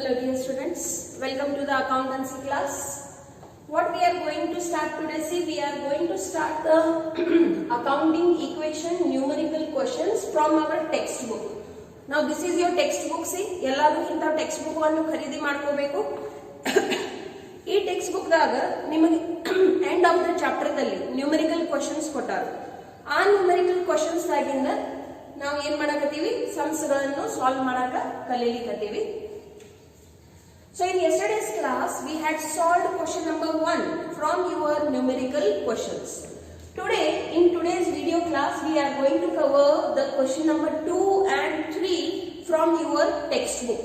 Hello dear students, welcome to the accountancy class. What we are going to start today, see we are going to start the accounting equation numerical questions from our textbook. Now this is your textbook, see ಎಲ್ಲರೂ ಇಂತ textbook ಅನ್ನು ಖರೀದಿ ಮಾಡ್ಕೋಬೇಕು. ಈ textbook ದಾಗ ನಿಮಗೆ end of the chapter ದಲ್ಲಿ numerical questions ಕೊಟ್ಟಾರ. ಆ numerical questions ದಾಗಿಂದ ನಾವು ಏನು ಮಾಡಕತ್ತೀವಿ, sums ಗಳನ್ನು solve ಮಾಡಾಕ ಕಲಿಲಿಕತ್ತೀವಿ. So in yesterday's class we had solved question number 1 from your numerical questions. Today in today's video class we are going to cover the question number 2 and 3 from your textbook.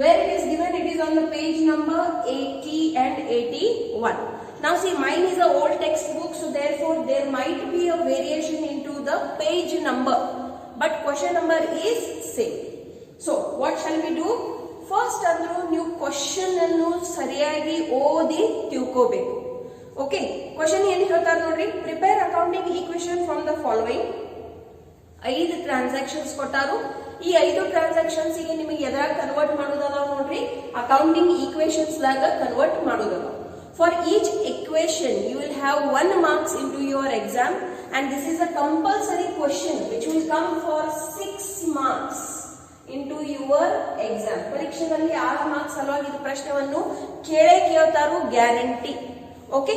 Where it is given, it is on the page number 80 and 81. Now see, mine is an old textbook, so therefore there might be a variation into the page number, but question number is same. So what shall we do? First ಅಂದ್ರೂ ನೀವು question ಅನ್ನು ಸರಿಯಾಗಿ ಓದಿ ತಿಳ್ಕೋಬೇಕು. Okay, question ಏನು ಹೇಳ್ತಾರೆ ನೋಡ್ರಿ, prepare accounting equation from the following. 5 transactions ಕೊಟ್ಟಾರು. ಈ 5 ಟ್ರಾನ್ಸಾಕ್ಷನ್ಸ್ ಗೆ ನಿಮಗೆ ಎದ್ರಾಗ ಕನ್ವರ್ಟ್ ಮಾಡೋದಲ್ಲ ನೋಡ್ರಿ, ಅಕೌಂಟಿಂಗ್ ಈಕ್ವೇಶನ್ಸ್ ದಾಗ ಕನ್ವರ್ಟ್ ಮಾಡೋದಲ್ಲ. For each equation you will have 1 marks into your exam, and this is a compulsory question which will come for 6 marks into your exam. ಪರೀಕ್ಷೆಯಲ್ಲಿ 6 ಮಾರ್ಕ್ಸ್ ಸಲುವಾಗಿ ಇದು ಪ್ರಶ್ನೆಯನ್ನು ಕೇಳ್ತಾರು, ಗ್ಯಾರಂಟಿ. ಓಕೆ,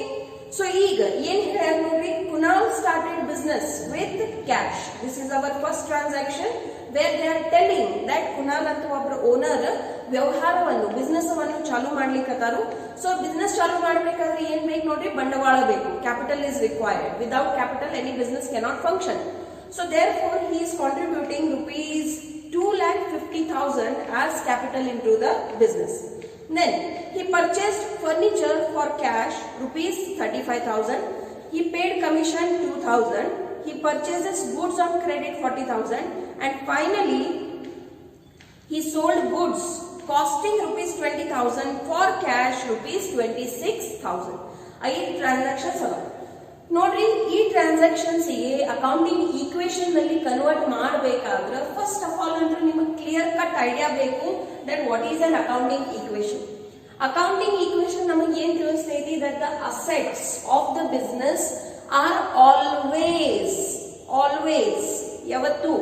ಸೊ ಈಗ ಏನ್ ಹೇಳ್ಯಾರ ನೋಡ್ರಿ, Kunal started business with cash. This is our first transaction where they are telling that Kunal ಅಂತ ಒಬ್ಬರು ಓನರ್ ವ್ಯವಹಾರವನ್ನು ಬಿಸ್ನೆಸ್ ಅನ್ನು ಚಾಲೂ ಮಾಡ್ಲಿಕ್ಕತ್ತಾರು. ಸೊ ಬಿಸ್ನೆಸ್ ಚಾಲೂ ಮಾಡ್ಬೇಕಾದ್ರೆ ಏನ್ ಬೇಕು ನೋಡ್ರಿ, ಬಂಡವಾಳ ಬೇಕು. Capital is required. Without capital any business cannot function. So therefore he is contributing rupees 2,50,000 as capital into the business. Then he purchased furniture for cash rupees 35,000. He paid commission 2,000. He purchases goods on credit 40,000, and finally he sold goods costing rupees 20,000 for cash rupees 26,000. 5 transactions ಅವ ನೋಡ್ರಿ. ಈ transactions ಗೆ accounting equation ನಲ್ಲಿ convert ಮಾಡಬೇಕಾದ್ರೆ first of all ಅಂದ್ರೆ ನಿಮಗೆ clear cut idea ಬೇಕು that what is an accounting equation. Accounting equation ನಮಗೆ ಏನ್ ತಿಳಿಸ್ತೈತಿ, that the assets of the business are always ಯಾವತ್ತು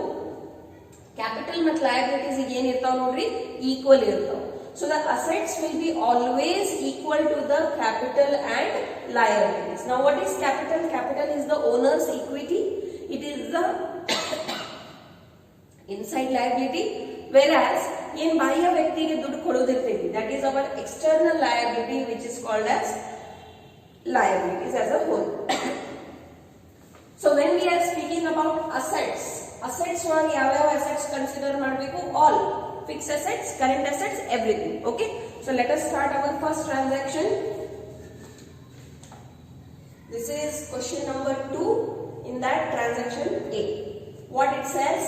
ಕ್ಯಾಪಿಟಲ್ ಮತ್ತು ಲಯಬಿಲಿಟೀಸ್ ಏನಿರ್ತಾವ ನೋಡ್ರಿ, ಈಕ್ವಲ್ ಇರ್ತಾವ. So the assets will be always equal to the capital and liabilities. Now what is capital? Capital is the owner's equity. It is the inside liability. Whereas in ಬಾಹ್ಯ ವ್ಯಕ್ತಿಗೆ ದುಡ್ಡು ಕೊಡೋದಿರ್ತೈತಿ, that is our external liability, which is called as liabilities as a whole. So when we are speaking about assets ಒಳಗೆ ಯಾವ assets consider ಮಾಡಬೇಕು? All fixed assets, current assets, everything. Okay, so let us start our first transaction. This is question number 2 in that transaction A. What it says,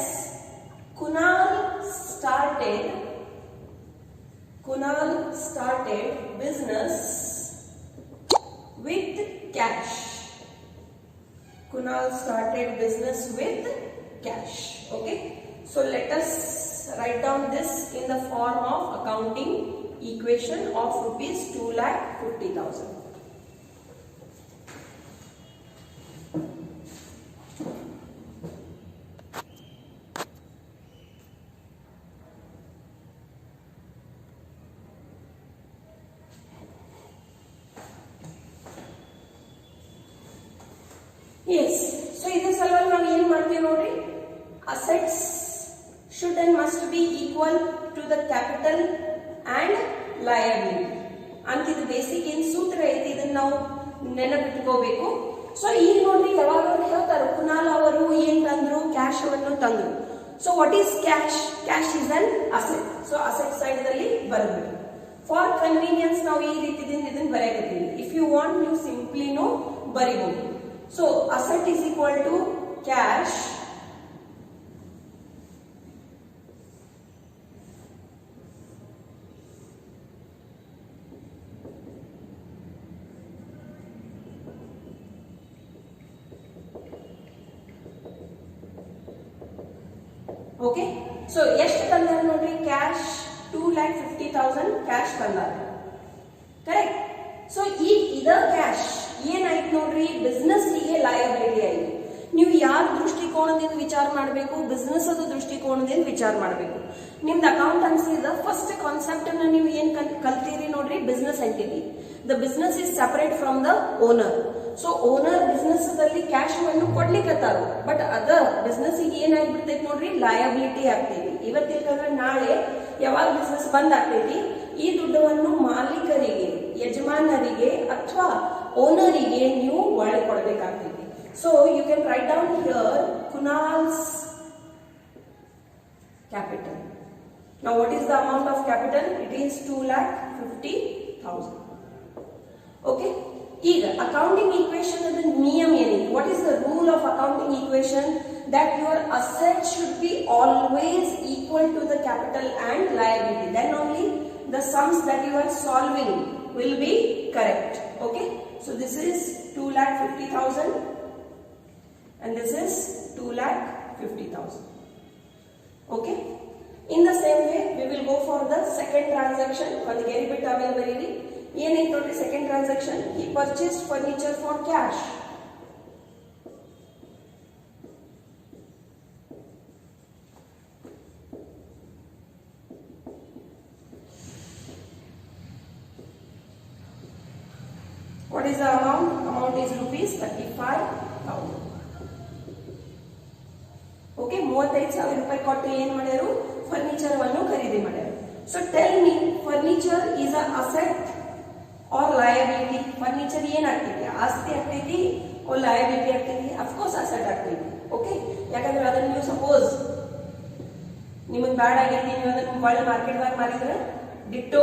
Kunal started business with cash. Kunal started business with cash. Okay, so let us write down this in the form of accounting equation of rupees 2,50,000. Yes, so ಇದರ ಸಲುವಾಗಿ ನಾವು ಏನು ಮಾಡ್ತೀವಿ ನೋಡ್ರಿ, assets should and must be equal to the capital and liability ಅಂತ ಇದು basic ಏನ್ ಸೂತ್ರ ಐತಿ, ಇದನ್ನ ನಾವು ನೆನಪಿಟ್ಕೋಬೇಕು. ಸೊ ಈಗ ನೋಡ್ರಿ, ಯಾವಾಗ ಹೇಳ್ತಾರೆ ಕುನಾಲ್ ಅವರು ಏನ್ ತಂದ್ರು, ಕ್ಯಾಶ್ ಅನ್ನು ತಂದ್ರು. So what is cash? Cash is an asset. So asset side ದಲ್ಲಿ ಬರಬೇಕು. ಫಾರ್ ಕನ್ವೀನಿಯನ್ಸ್ ನಾವು ಈ ರೀತಿಯಿಂದ ಇದನ್ನ ಬರೆಯಕತ್ತೀವಿ. ಇಫ್ ಯು ವಾಂಟ್ ನೀವು ಸಿಂಪ್ಲಿನೂ ಬರಿಬಹುದು. So asset is equal to cash okay. So ಎಷ್ಟು ತಂದಾರ ನೋಡ್ರಿ, ಕ್ಯಾಶ್ 2 2,50,000 ಕ್ಯಾಶ್ ತಂದಾರ ಕರೆಕ್ಟ್. ಸೊ ಈ ಇದ ಕ್ಯಾಶ್ ಏನಾಯ್ತು ನೋಡ್ರಿ, ಬಿಸ್ನೆಸ್ ಗೆ ಲಯಬಿಲಿಟಿ ಆಯ್ತು. ನೀವು ಯಾರ ದೃಷ್ಟಿಕೋನದಿಂದ ವಿಚಾರ ಮಾಡಬೇಕು, ಬಿಸ್ನೆಸ್ ಅದ ದೃಷ್ಟಿಕೋನದಿಂದ ವಿಚಾರ ಮಾಡಬೇಕು. ನಿಮ್ದು ಅಕೌಂಟೆನ್ಸಿ ಇದ ಫಸ್ಟ್ ಕಾನ್ಸೆಪ್ಟ್ ಅನ್ನ ನೀವು ಏನ್ ಕಲ್ತೀರಿ ನೋಡ್ರಿ, business entity. The business is separate from the owner. So owner business ದಲ್ಲಿ ಕ್ಯಾಶ್ ಅನ್ನು ಕೊಡ್ಲಿಕ್ಕತ್ತಾರ, ಬಟ್ ಅದ ಬಿಸ್ನೆಸ್ ಗೆ ಏನಾಗ್ಬಿಡ್ತೈತಿ ನೋಡ್ರಿ, ಲಯಬಿಲಿಟಿ ಆಗ್ತೈತಿ. ಇವತ್ತಿಲ್ಕಂದ್ರೆ ನಾಳೆ ಯಾವಾಗ ಬಿಸ್ನೆಸ್ ಬಂದ್ ಆಗ್ತೈತಿ, ಈ ದುಡ್ಡವನ್ನು ಮಾಲೀಕರಿಗೆ, ಯಜಮಾನರಿಗೆ ಅಥವಾ ಓನರಿಗೆ ನೀವು ಒಳ್ಳೆ ಕೊಡಬೇಕಾಗ್ತೈತಿ. So you can write down here Kunal's capital. Now what is the amount of capital? It is 2,50,000. Okay. ಈಗ ಅಕೌಂಟಿಂಗ್ ಈಕ್ವೇಶನ್ ಅದ ನಿಯಮ ಏನಿದೆ? What is the rule of accounting equation? That your asset should be always equal to the capital and liability. Then only the sums that you are solving will be correct. Okay. So this is 2,50,000 and this is 2,50,000. Okay. In the same way, we will go for the second transaction. ಒಂದು ಗೆರಿ ಬಿಟ್ಟು ಆಮೇಲೆ ಬರೀರಿ. ಏನೈತೆ ನೋಡ್ರಿ second transaction. He purchased furniture for cash. What is the amount? Amount is rupees 35,000. Okay, 35,000 ರೂಪಾಯಿ ಕೊಟ್ಟು ಏನ್ ಮಾಡ್ಯಾರು, furniture ಅನ್ನು ಖರೀದಿ ಮಾಡ್ಯಾರು. So tell me, furniture is a asset or liability? Furniture ಏನಾಗ್ತೈತಿ, ಆಸ್ತಿ ಆಗ್ತೈತಿ ಓ ಲಯಬಿಲಿಟಿ ಆಗ್ತೈತಿ? ಅಫ್ಕೋರ್ಸ್ ಅಸೆಟ್ ಆಗ್ತೈತಿ. ಓಕೆ, ಯಾಕಂದ್ರೆ ಅದನ್ನ ನೀವು ಸಪೋಸ್ ನಿಮಗೆ ಬ್ಯಾಡ್ ಆಗೈತಿ, ನೀವು ಅದನ್ನ ಒಳ್ಳೆ ಮಾರ್ಕೆಟ್ದಾಗ ಮಾರಿದ್ರೆ ಡಿಟ್ಟೋ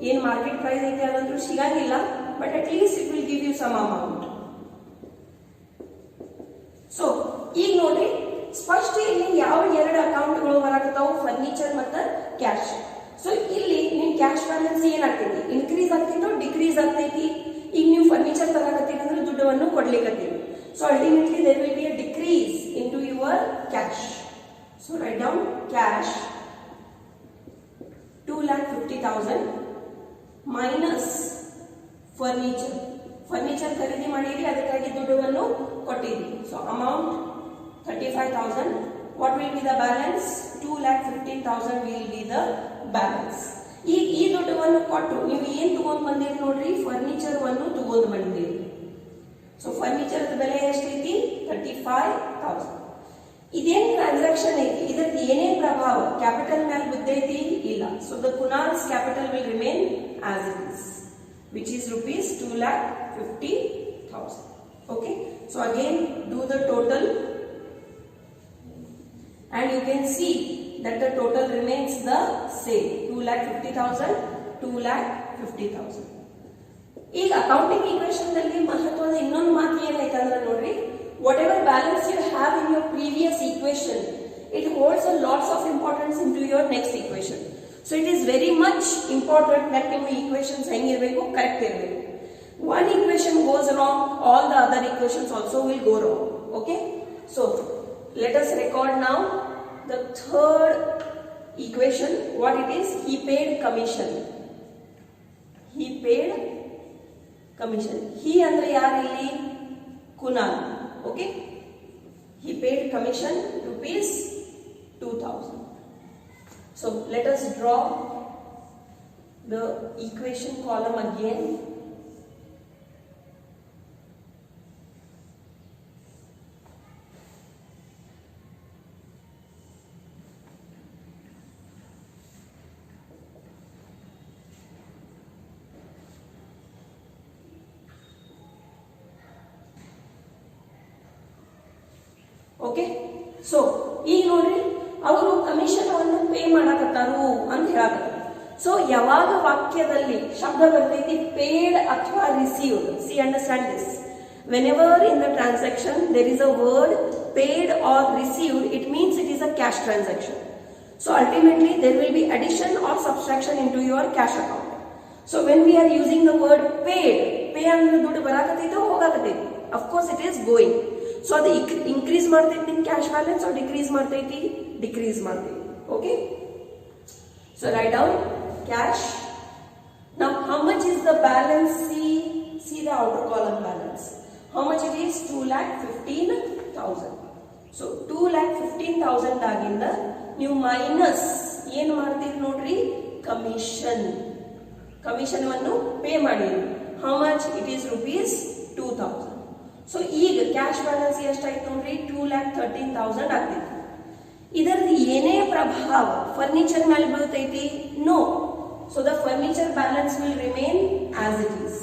ಏನ್ ಮಾರ್ಕೆಟ್ ಪ್ರೈಸ್ ಐತಿ ಅದಂತೂ ಸಿಗಂಗಿಲ್ಲ, but at least it will give you some amount. So ಈಗ ನೋಡ್ರಿ, ಸ್ಪಷ್ಟ ಇಲ್ಲಿ ಯಾವ ಎರಡು ಅಕೌಂಟ್ಗಳು ಬರಾಕತ್ತಾವು, ಫರ್ನಿಚರ್ ಮತ್ತು ಕ್ಯಾಶ್. ಸೊ ಇಲ್ಲಿ ನಿಮ್ ಕ್ಯಾಶ್ ಬ್ಯಾಲೆನ್ಸ್ ಏನಾಗ್ತೈತಿ, ಇನ್ಕ್ರೀಸ್ ಆಗ್ತೈತೋ ಡಿಕ್ರೀಸ್ ಆಗ್ತೈತಿ? ಈಗ ನೀವು ಫರ್ನಿಚರ್ ತರಾಕತ್ತೀರಿ ಅಂದ್ರೆ ದುಡ್ಡನ್ನು ಕೊಡ್ಲಿಕ್ಕತ್ತೀವಿ. So ultimately there will be a decrease in to your cash. So write down cash 2,50,000 minus furniture. Furniture ಖರೀದಿ ಮಾಡಿರಿ, ಅದಕ್ಕಾಗಿ ದುಡ್ಡನ್ನು ಕೊಟ್ಟಿರಿ. So amount 35,000. What will be the balance? 2,15,000 will be the balance. ಈಗ ಈ ದುಡ್ಡನ್ನು ಕೊಟ್ಟು ನೀವು ಏನ್ ತಗೊಂಡ್ ಬಂದಿರಿ ನೋಡ್ರಿ, ಫರ್ನಿಚರ್ ಅನ್ನು ತಗೊಂಡ್ ಬಂದಿರಿ. ಸೊ ಫರ್ನಿಚರ್ ಬೆಲೆ ಎಷ್ಟೈತಿ? 35,000. ಇದೇನ್ ಟ್ರಾನ್ಸಾಕ್ಷನ್ ಐತಿ, ಇದಕ್ಕೆ ಏನೇ ಪ್ರಭಾವ ಕ್ಯಾಪಿಟಲ್ ಮೇಲೆ ಬಿದ್ದೈತಿ? ಇಲ್ಲ. So the Kunal's capital will remain as it is, which is rupees 2,50,000. Okay. So again do the total and you can see that the total remains the same, 2,50,000, 2,50,000. ಈಗ ಅಕೌಂಟಿಂಗ್ ಈಕ್ವೇಶನ್ ದಲ್ಲಿ ಮಹತ್ವದ ಇನ್ನೊಂದು ಮಾತು ಏನೈತೆ ಅಂದ್ರೆ ನೋಡ್ರಿ, whatever balance you have in your previous equation, it holds a lots of importance in to your next equation. So it is very much important that ನಿಮ್ಮ equations ಹೆಂಗಿರ್ಬೇಕು, ಕರೆಕ್ಟ್ ಇರಬೇಕು. One equation goes wrong, all the other equations also will go wrong. Okay. So let us record now the third equation. What it is? He paid commission. He paid commission. He andre yaar illi? Kunal. Okay. He paid commission rupees 2,000. So let us draw the equation column again. Okay. So ಈಗ ನೋಡ್ರಿ, ಅವರು commission ಅನ್ನು pay ಮಾಡಕತ್ತಾರು ಅಂತ ಹೇಳಕತ್ತಾರ. So ಯಾವಾಗ ವಾಕ್ಯದಲ್ಲಿ ಶಬ್ದ ಬರ್ತೈತಿ ಪೇಡ್ ಅಥವಾ received, see understand this, whenever in the transaction there is a word paid or received, it means it is a cash transaction. So ultimately there will be addition or subtraction in to your cash account. So when we are using the word paid, pay ಅಂದ್ರೆ ದುಡ್ಡು ಬರಾಕತ್ತೈತೋ ಹೋಗಾಕತ್ತೈತಿ? Of course it is going. So ಅದು increase ಮಾಡ್ತೈತಿ ನಿಮ್ cash balance, decrease ಮಾಡ್ತೈತಿ? Decrease ಮಾಡ್ತೈತಿ. Okay. So write down cash. Now how much is the balance? See the outer column balance. How much it is? 2,15,000. So 2,15,000 ಆಗಿಂದ ನೀವು minus ಏನು ಮಾಡ್ತೀರಿ ನೋಡ್ರಿ, ಕಮಿಷನ್ ಅನ್ನು ಪೇ ಮಾಡಿರಿ. How much? It is rupees 2,000. So ಈಗ cash balance ಎಷ್ಟಾಯ್ತು ನೋಡ್ರಿ, 2,13,000 ಆಗ್ತೈತಿ. ಇದರದ್ದು ಏನೇ ಪ್ರಭಾವ ಫರ್ನಿಚರ್ ಮೇಲೆ ಬೀಳ್ತೈತಿ? No. So the furniture balance will remain as it is.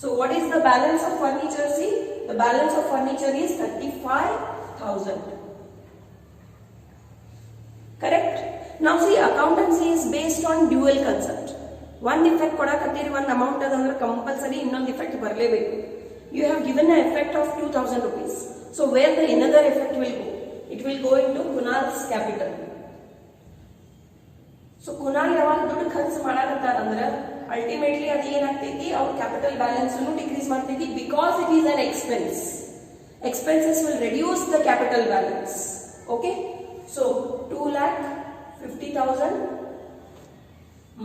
So what is the balance of furniture? See, the balance of furniture is 35,000. Correct? Now see, accountancy is based on dual concept. One effect kodakattiri, one amount adandre compulsory innond effect barlebeku. You have given an effect of 2,000 rupees. So where the another effect will go? It will go into Kunal's capital. So Kunal yaವಾಗ ದುಡ್ಡು ಖರ್ಚು ಮಾಡಕತ್ತಾರ ಅಂದ್ರೆ ultimately ಅದು ಏನಾಗ್ತೈತಿ, ಅವ್ರ capital balance ಅನ್ನು decrease ಮಾಡ್ತೈತಿ, because it is an expense. Expenses will reduce the capital balance. Okay, so 2,50,000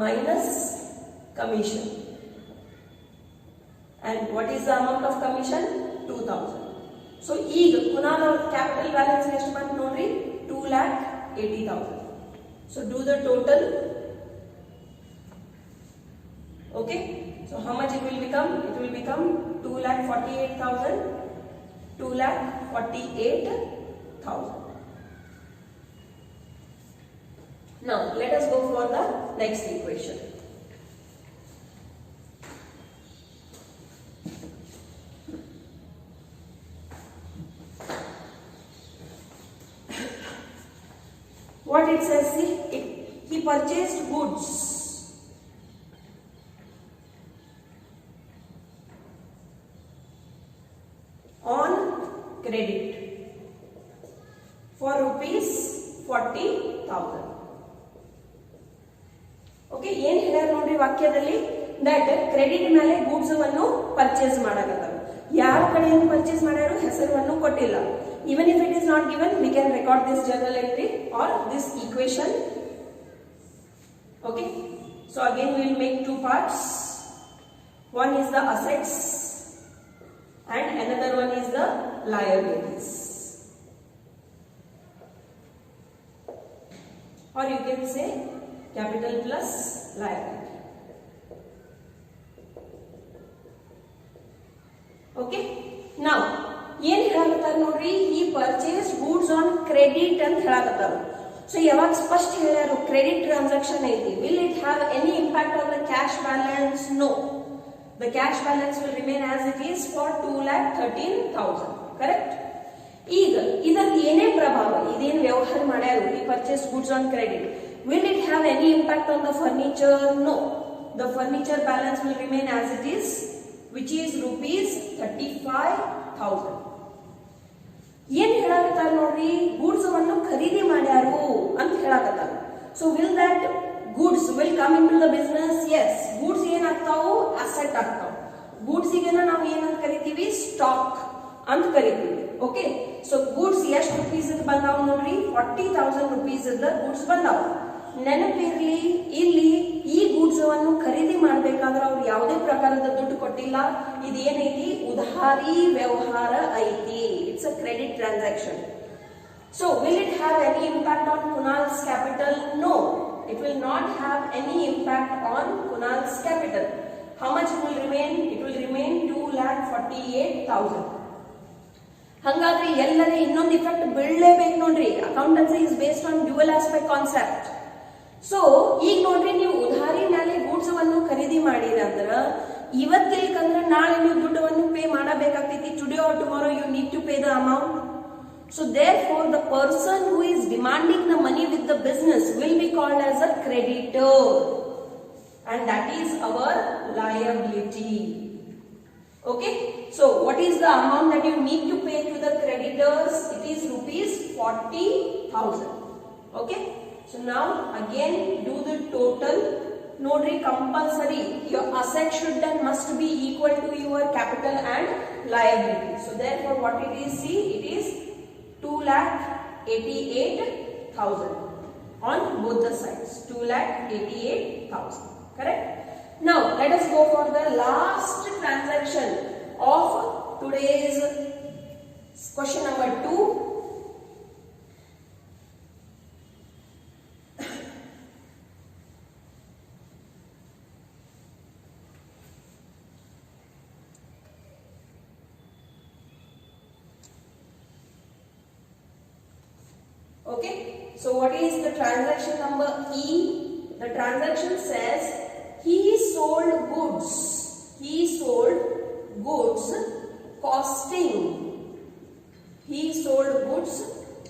minus commission. And what is the amount of commission? 2,000. So ಈಗ Kunal ಅವ್ರ ಕ್ಯಾಪಿಟಲ್ ಬ್ಯಾಲೆನ್ಸ್ ಎಷ್ಟು ಬಂತು ನೋಡ್ರಿ, 2,80,000. So do the total. Okay, so how much it will become? It will become 2,48,000. 2,48,000. Now let us go for the next equation. What it says? See, he purchased goods on credit for rupees 40,000. Okay, ಏನ್ ಹೇಳ್ಯಾರ ನೋಡ್ರಿ ವಾಕ್ಯದಲ್ಲಿ, that credit ಮೇಲೆ goods ಅನ್ನು purchase ಮಾಡಕತ್ತಾರ. ಯಾರ ಕಡೆಯಿಂದ purchase ಮಾಡ್ಯಾರು ಹೆಸರನ್ನು ಕೊಟ್ಟಿಲ್ಲ. Even if it is not given, we can record this journal entry or this equation. Okay, so again we will make two parts. One is the assets and another one is the liabilities, or you can say capital plus liability. Okay, now ಏನ್ ಹೇಳಕತ್ತಾರ ನೋಡ್ರಿ, ಈ purchase goods on credit ಅಂತ ಹೇಳಕತ್ತಾರ. So ಯಾವಾಗ ಸ್ಪಷ್ಟ ಹೇಳ್ಯಾರು credit transaction ಐತಿ, will it have any impact on the cash balance? No. The cash balance will remain as it is for 2,13,000. Correct? ಈಗ ಇದರ ಏನೇ ಪ್ರಭಾವ, ಇದೇನು ವ್ಯವಹಾರ ಮಾಡ್ಯಾರು, ಈ purchase goods on credit, will it have any impact on the furniture? No. The furniture balance will remain as it is, which is rupees 35,000. ಏನ್ ಹೇಳಕತ್ತಾರ ನೋಡ್ರಿ, goods ಅನ್ನು ಖರೀದಿ ಮಾಡ್ಯಾರು ಅಂತ ಹೇಳಕತ್ತಾರ. So will that goods will come into the business? Yes. goods ಏನಾಗ್ತಾವು? asset ಆಗ್ತಾವು. goods ಗೆ ನಾವು ಏನಂತ ಕರಿತೀವಿ? ಸ್ಟಾಕ್ ಅಂತ ಕರಿತೀವಿ. ಓಕೆ, ಸೊ goods ಎಷ್ಟು ರೂಪೀಸ್ ಬಂದಾವ ನೋಡ್ರಿ, 40,000 ರೂಪೀಸ್ goods ಬಂದಾವ. ನೆನಪಿರ್ಲಿ, ಇಲ್ಲಿ ಈ ಗೂಡ್ಸ್ ಅನ್ನು ಖರೀದಿ ಮಾಡಬೇಕಾದ್ರೆ ಅವ್ರು ಯಾವುದೇ ಪ್ರಕಾರದ ದುಡ್ಡು ಕೊಟ್ಟಿಲ್ಲ. ಇದೇನೈತಿ? ಉಧಾರಿ ವ್ಯವಹಾರ ಐತಿ. It's a credit transaction. So will it have any impact on Kunal's capital? No. It will not have any impact on Kunal's capital. How much it will remain? It will remain 2,48,000. ಹಂಗಾದ್ರೆ ಎಲ್ಲರೇ ಇನ್ನೊಂದು effect ಬೀಳಲೇಬೇಕು ನೋಡ್ರಿ. Accountancy is based on dual aspect concept. So ಈಗ ನೋಡ್ರಿ, ನೀವು ಉಧಾರಿ ಮೇಲೆ goods ಅನ್ನು ಖರೀದಿ ಮಾಡಿರಂದ್ರ ಇವತ್ತಿಲ್ಕಂದ್ರೆ ನಾಳೆ ನೀವು ದುಡ್ಡನ್ನು ಪೇ ಮಾಡಬೇಕಾಗ್ತೈತಿ. Today or tomorrow you need to pay the amount. So therefore the person who is demanding the money with the business will be called as a creditor, and that is our liability. Okay, so what is the amount that you need to pay to the creditors? It is rupees 40,000. Okay, so now again do the total. Nodri compulsory, your asset should and must be equal to your capital and liability. So therefore what it is, see, it is 2,88,000. on both the sides, 2,88,000. Correct? Now let us go for the last transaction of today's question number 2. Okay, so what is the transaction number E? The transaction says he sold goods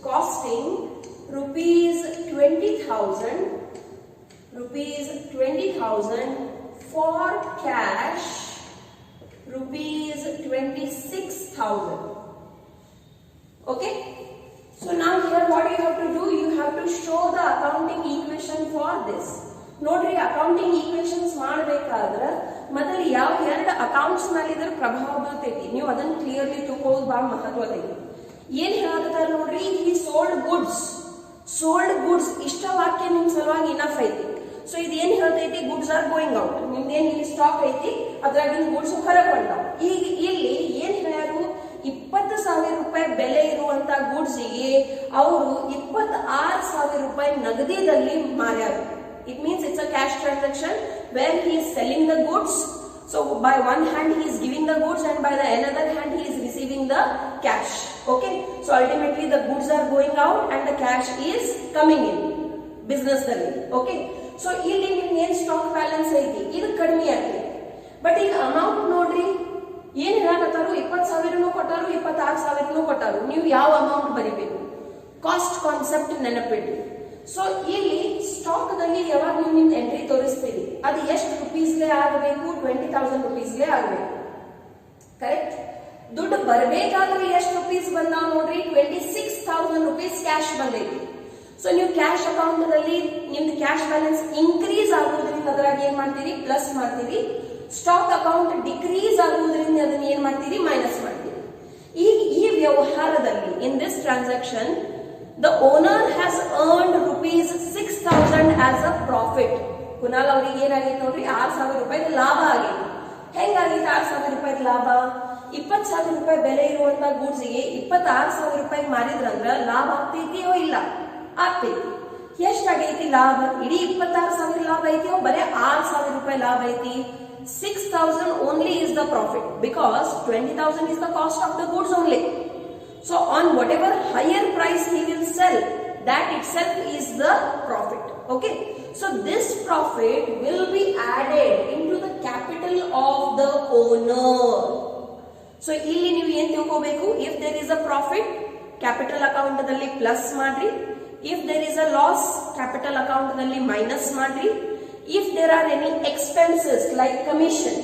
costing rupees 20,000 for cash rupees 26,000. Okay, so now here what you have to do, you have to show the accounting equation for this. ನೋಡ್ರಿ, accounting equations ಮಾಡಬೇಕಾದ್ರೆ ಮೊದಲು ಯಾವ ಎರಡು accounts ಮೇಲೆ ಇದ್ರ ಪ್ರಭಾವ ಬೀಳ್ತೈತಿ ನೀವು ಅದನ್ನ ಕ್ಲಿಯರ್ಲಿ ತಿಳ್ಕೊಳ್ಳೋದು ಬಹಳ ಮಹತ್ವದೈತಿ. ಏನ್ ಹೇಳಕತ್ತಾರ ನೋಡ್ರಿ, ಈ ಸೋಲ್ಡ್ ಗುಡ್ಸ್ ಇಷ್ಟ ವಾಕ್ಯ ನಿಮ್ ಸಲುವಾಗಿ ಇನಫ್ ಐತಿ. ಸೊ ಇದೇನ್ ಹೇಳ್ತೈತಿ, ಗುಡ್ಸ್ ಆರ್ ಗೋಯಿಂಗ್ ಔಟ್. ನಿಮ್ದೇನ್ ಇಲ್ಲಿ ಸ್ಟಾಕ್ ಐತಿ ಅದ್ರಾಗಿನ ಗುಡ್ಸ್ ಹೊರಗೆ ಬಂದಾವ. ಈಗ ಇಲ್ಲಿ ಏನ್ ಹೇಳ್ಯಾರು, 20,000 ರೂಪಾಯಿ ಬೆಲೆ ಇರುವಂತ ಗೂಡ್ಸ್ಗೆ ಅವರು 26,000 ರೂಪಾಯಿ ನಗದಿದಲ್ಲಿ ಮಾರ್ಯಾರು. It means it's a cash transaction where he is selling the goods. So by one hand he is giving the goods and by the another hand he is receiving the cash. Okay, so ultimately the goods are going out and the cash is coming in business dalli. Okay, so ಇಲ್ಲಿ ನಿಮಗೆ stock balance ಐತಿ, ಇದು ಕಡಿಮೆ ಆಗ್ತೈತಿ. But ಈಗ amount ನೋಡ್ರಿ, ಏನ್ ಹೇಳಕತ್ತಾರು, 20,000 ಕೊಟ್ಟಾರು, 26,000 ಕೊಟ್ಟಾರು. ನೀವು ಯಾವ ಅಮೌಂಟ್ ಬರಿಬೇಕು, ಕಾಸ್ಟ್ ಕಾನ್ಸೆಪ್ಟ್ ನೆನಪಿಡ್ರಿ. ಸೊ ಇಲ್ಲಿ ಸ್ಟಾಕ್ ದಲ್ಲಿ ಯಾವಾಗ ನೀವು ನಿಮ್ ಎಂಟ್ರಿ ತೋರಿಸ್ತೀರಿ ಅದು ಎಷ್ಟು ರುಪೀಸ್ಗೆ ಆಗಬೇಕು, 20,000 ರುಪೀಸ್ಗೆ ಆಗಬೇಕು. ಕರೆಕ್ಟ್? ದುಡ್ಡು ಬರಬೇಕಾದ್ರೆ ಎಷ್ಟು ರುಪೀಸ್ ಬಂದಾವ ನೋಡ್ರಿ, 26,000 ರುಪೀಸ್ ಕ್ಯಾಶ್ ಬಂದೈತಿ. ಸೊ ನೀವು ಕ್ಯಾಶ್ ಅಕೌಂಟ್ ದಲ್ಲಿ ನಿಮ್ದು ಕ್ಯಾಶ್ ಬ್ಯಾಲೆನ್ಸ್ ಇನ್ಕ್ರೀಸ್ ಆಗೋದ್ರಿಂದ ಅದ್ರಾಗ ಏನ್ ಮಾಡ್ತೀರಿ, ಪ್ಲಸ್ ಮಾಡ್ತೀರಿ. ಸ್ಟಾಕ್ ಅಕೌಂಟ್ ಡಿಕ್ರೀಸ್ ಆಗುವುದರಿಂದ ಅದನ್ನ ಏನ್ ಮಾಡ್ತೀರಿ, ಮೈನಸ್ ಮಾಡ್ತೀರಿ. ಈಗ ಈ ವ್ಯವಹಾರದಲ್ಲಿ ಇನ್ this transaction the owner has earned rupees 6,000 as a profit. Kunal ಅವರಿಗೆ ಏನಾಗೈತೆ ನೋಡ್ರಿ, 6,000 ರೂಪಾಯಿ ಲಾಭ ಆಗೈತಿ. ಹೆಂಗಾಗೈತೆ 6,000 ರೂಪಾಯಿ ಲಾಭ? 20,000 ರೂಪಾಯಿ ಬೆಲೆ ಇರುವಂತ ಗೂಡ್ಸ್ಗೆ 26,000 ರೂಪಾಯಿ ಮಾರಿದ್ರಂದ್ರ ಲಾಭ ಆಗ್ತೈತಿಯೋ ಇಲ್ಲ? ಆಗ್ತೈತಿ. ಎಷ್ಟಾಗೈತಿ ಲಾಭ? ಇಡೀ 26,000 ಲಾಭ ಐತಿಯೋ ಬರೇ 6,000 ರೂಪಾಯಿ ಲಾಭ ಐತಿ? 6,000 only is the profit because 20,000 is the cost of the goods only. So on whatever higher price he will sell, that itself is the profit. Okay, so this profit will be added into the capital of the owner. So ಇಲ್ಲಿ ನೀವು ಏನು ತಿಳ್ಕೋಬೇಕು, if there is a profit, capital account ದಲ್ಲಿ plus ಮಾಡ್ರಿ. If there is a loss, capital account ದಲ್ಲಿ minus ಮಾಡ್ರಿ. If there are any expenses like commission,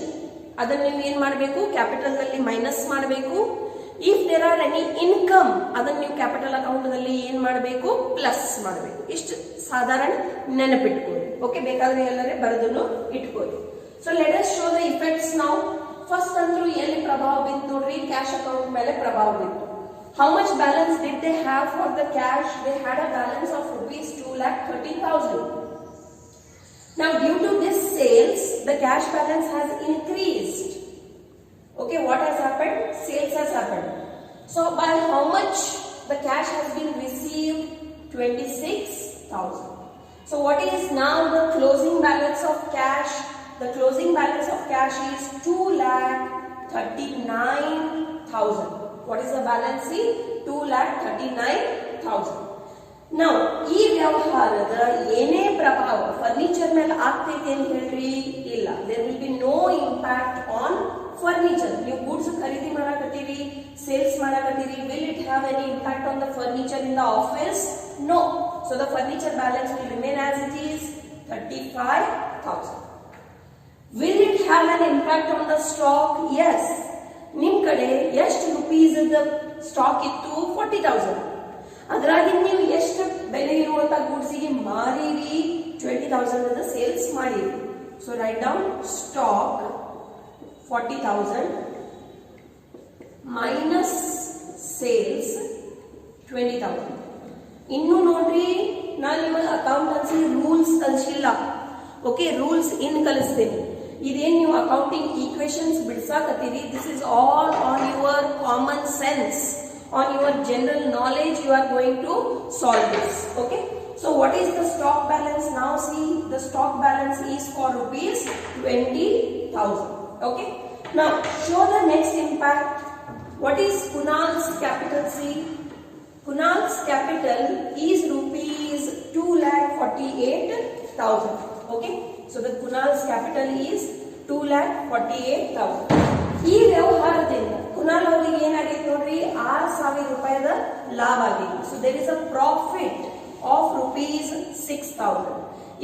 ಅದನ್ನ ನೀವು ಏನು ಮಾಡಬೇಕು, capital ದಲ್ಲಿ minus ಮಾಡಬೇಕು. If there are any income, ಅದನ್ನ ನೀವು ಕ್ಯಾಪಿಟಲ್ ಅಕೌಂಟ್ ನಲ್ಲಿ ಏನ್ ಮಾಡಬೇಕು, ಪ್ಲಸ್ ಮಾಡಬೇಕು. ಇಷ್ಟು ಸಾಧಾರಣ ನೆನಪಿಟ್ಕೊಳ್ಳಿ. ಓಕೆ, ಬೇಕಾದ್ರೆ ಎಲ್ಲರೇ ಬರೆದನ್ನು ಇಟ್ಕೊಳ್ಳಿ. So let us show the effects now. First ಅಂದ್ರೂ ಎಲ್ಲಿ ಪ್ರಭಾವ ಬಿತ್ತು ನೋಡ್ರಿ, ಕ್ಯಾಶ್ ಅಕೌಂಟ್ ಮೇಲೆ ಪ್ರಭಾವ ಬಿತ್ತು. How much balance did they have for the cash? They had a balance of rupees 2,30,000. Now due to this sales, the cash balance has increased. Okay, what has happened? Sales has happened. So by how much the cash has been received? 26,000. So what is now the closing balance of cash? The closing balance of cash is 2,39,000. What is the balance? 2,39,000. Now ಈ ವ್ಯವಹಾರದ ಏನೇ ಪ್ರಭಾವ furniture ಮೇಲೆ ಆಗ್ತೈತೆ ಅಂತ ಹೇಳ್ರಿ, ಇಲ್ಲ. There will be no impact on furniture. ನೀವು goods ಖರೀದಿ ಮಾಡಕತ್ತೀರಿ, sales ಮಾಡಕತ್ತೀರಿ, will it have any impact on the furniture in the office? No. So the furniture balance will remain as it is, 35,000. Will it have an impact on the stock? Yes. ನಿಮ್ ಕಡೆ ಎಷ್ಟು rupees stock ಇತ್ತು? 40,000. ಅದ್ರಾಗಿ ನೀವು ಎಷ್ಟು ಬೆಲೆ ಇರುವಂತ ಗೂಡ್ಸಿಗೆ ಮಾರಿರಿ? 20,000 ಅಂತ sales ಮಾಡಿರಿ. So write down stock 40,000 minus sales 20,000. ಇನ್ನು ನೋಡ್ರಿ ನಾನು ನಿಮಗೆ ಅಕೌಂಟೆನ್ಸಿ ರೂಲ್ಸ್ ಕಲಿಸಿಲ್ಲ. ಓಕೆ, ರೂಲ್ಸ್ ಇನ್ ಕಲಿಸ್ತೇನೆ. ಇದೇನು ನೀವು ಅಕೌಂಟಿಂಗ್ ಈಕ್ವೇಶನ್ಸ್ ಬಿಡ್ಸಾಕತ್ತೀರಿ, this is all on your common sense, on your general knowledge you are going to solve this. Okay, so what is the stock balance? Now see, the stock balance is for rupees 20,000. Okay, now show the next impact. What is Kunal's capital? See, Kunal's capital is rupees 2,48,000. Okay, so the Kunal's capital is 2,48,000. ಈ ವ್ಯವಹಾರದಿಂದ ಕುನಾಲ್ ಅವರಿಗೆ ಏನಾಗಿದೆ ನೋಡ್ರಿ, 6,000 ರೂಪಾಯಿದ ಲಾಭ ಆಗಿದೆ. So there is a profit of rupees 6,000.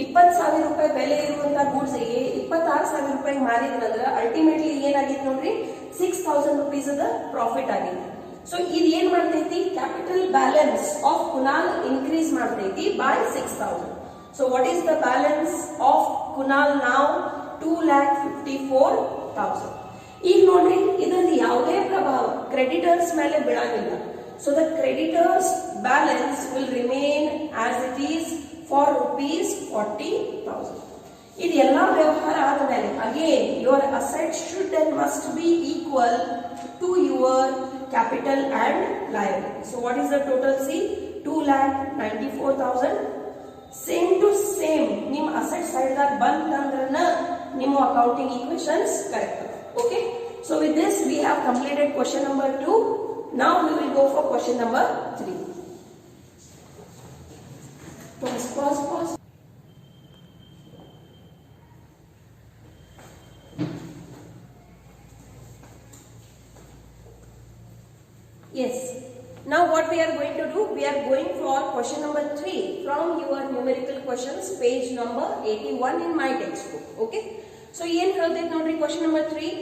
20,000 ರೂಪಾಯಿ ಬೆಲೆ ಇರುವಂತಹ ಗೂಡ್ಸ್ ಗೆ 26,000 ರೂಪಾಯಿ ಮಾರಿದ್ರಂದ್ರೆ ಅಲ್ಟಿಮೇಟ್ಲಿ ಏನಾಗಿದೆ ನೋಡ್ರಿ, 6,000 rupees ಅದ ಪ್ರಾಫಿಟ್ ಆಗಿದೆ. ಸೊ ಇದು ಏನ್ ಮಾಡ್ತೈತಿ, capital balance of Kunal increase ಮಾಡ್ತೈತಿ by 6,000. So what is the balance of Kunal now? 2,54,000. ಈಗ ನೋಡ್ರಿ, ಇದರಲ್ಲಿ ಯಾವುದೇ ಪ್ರಭಾವ ಕ್ರೆಡಿಟರ್ಸ್ ಮೇಲೆ ಬೀಳಂಗಿಲ್ಲ. So the creditors balance will remain as it is for rupees 40,000. ಇದೆಲ್ಲ ವ್ಯವಹಾರ ಆದಮೇಲೆ again your asset should and must be equal to your capital and liability. So what is the total? See, 2,94,000. Same to same ನಿಮ್ಮ asset side ದಾಗ ಬಂತಂದ್ರನ ನಿಮ್ಮ accounting equations correct. Okay, so with this we have completed question number 2. Now we will go for question number 3. Pause. Yes, now what we are going to do, we are going for question number 3 from your numerical questions, page number 81 in my textbook. Okay, so ಏನು ಹೇಳ್ತೈತೆ ನೋಡ್ರಿ, question number 3.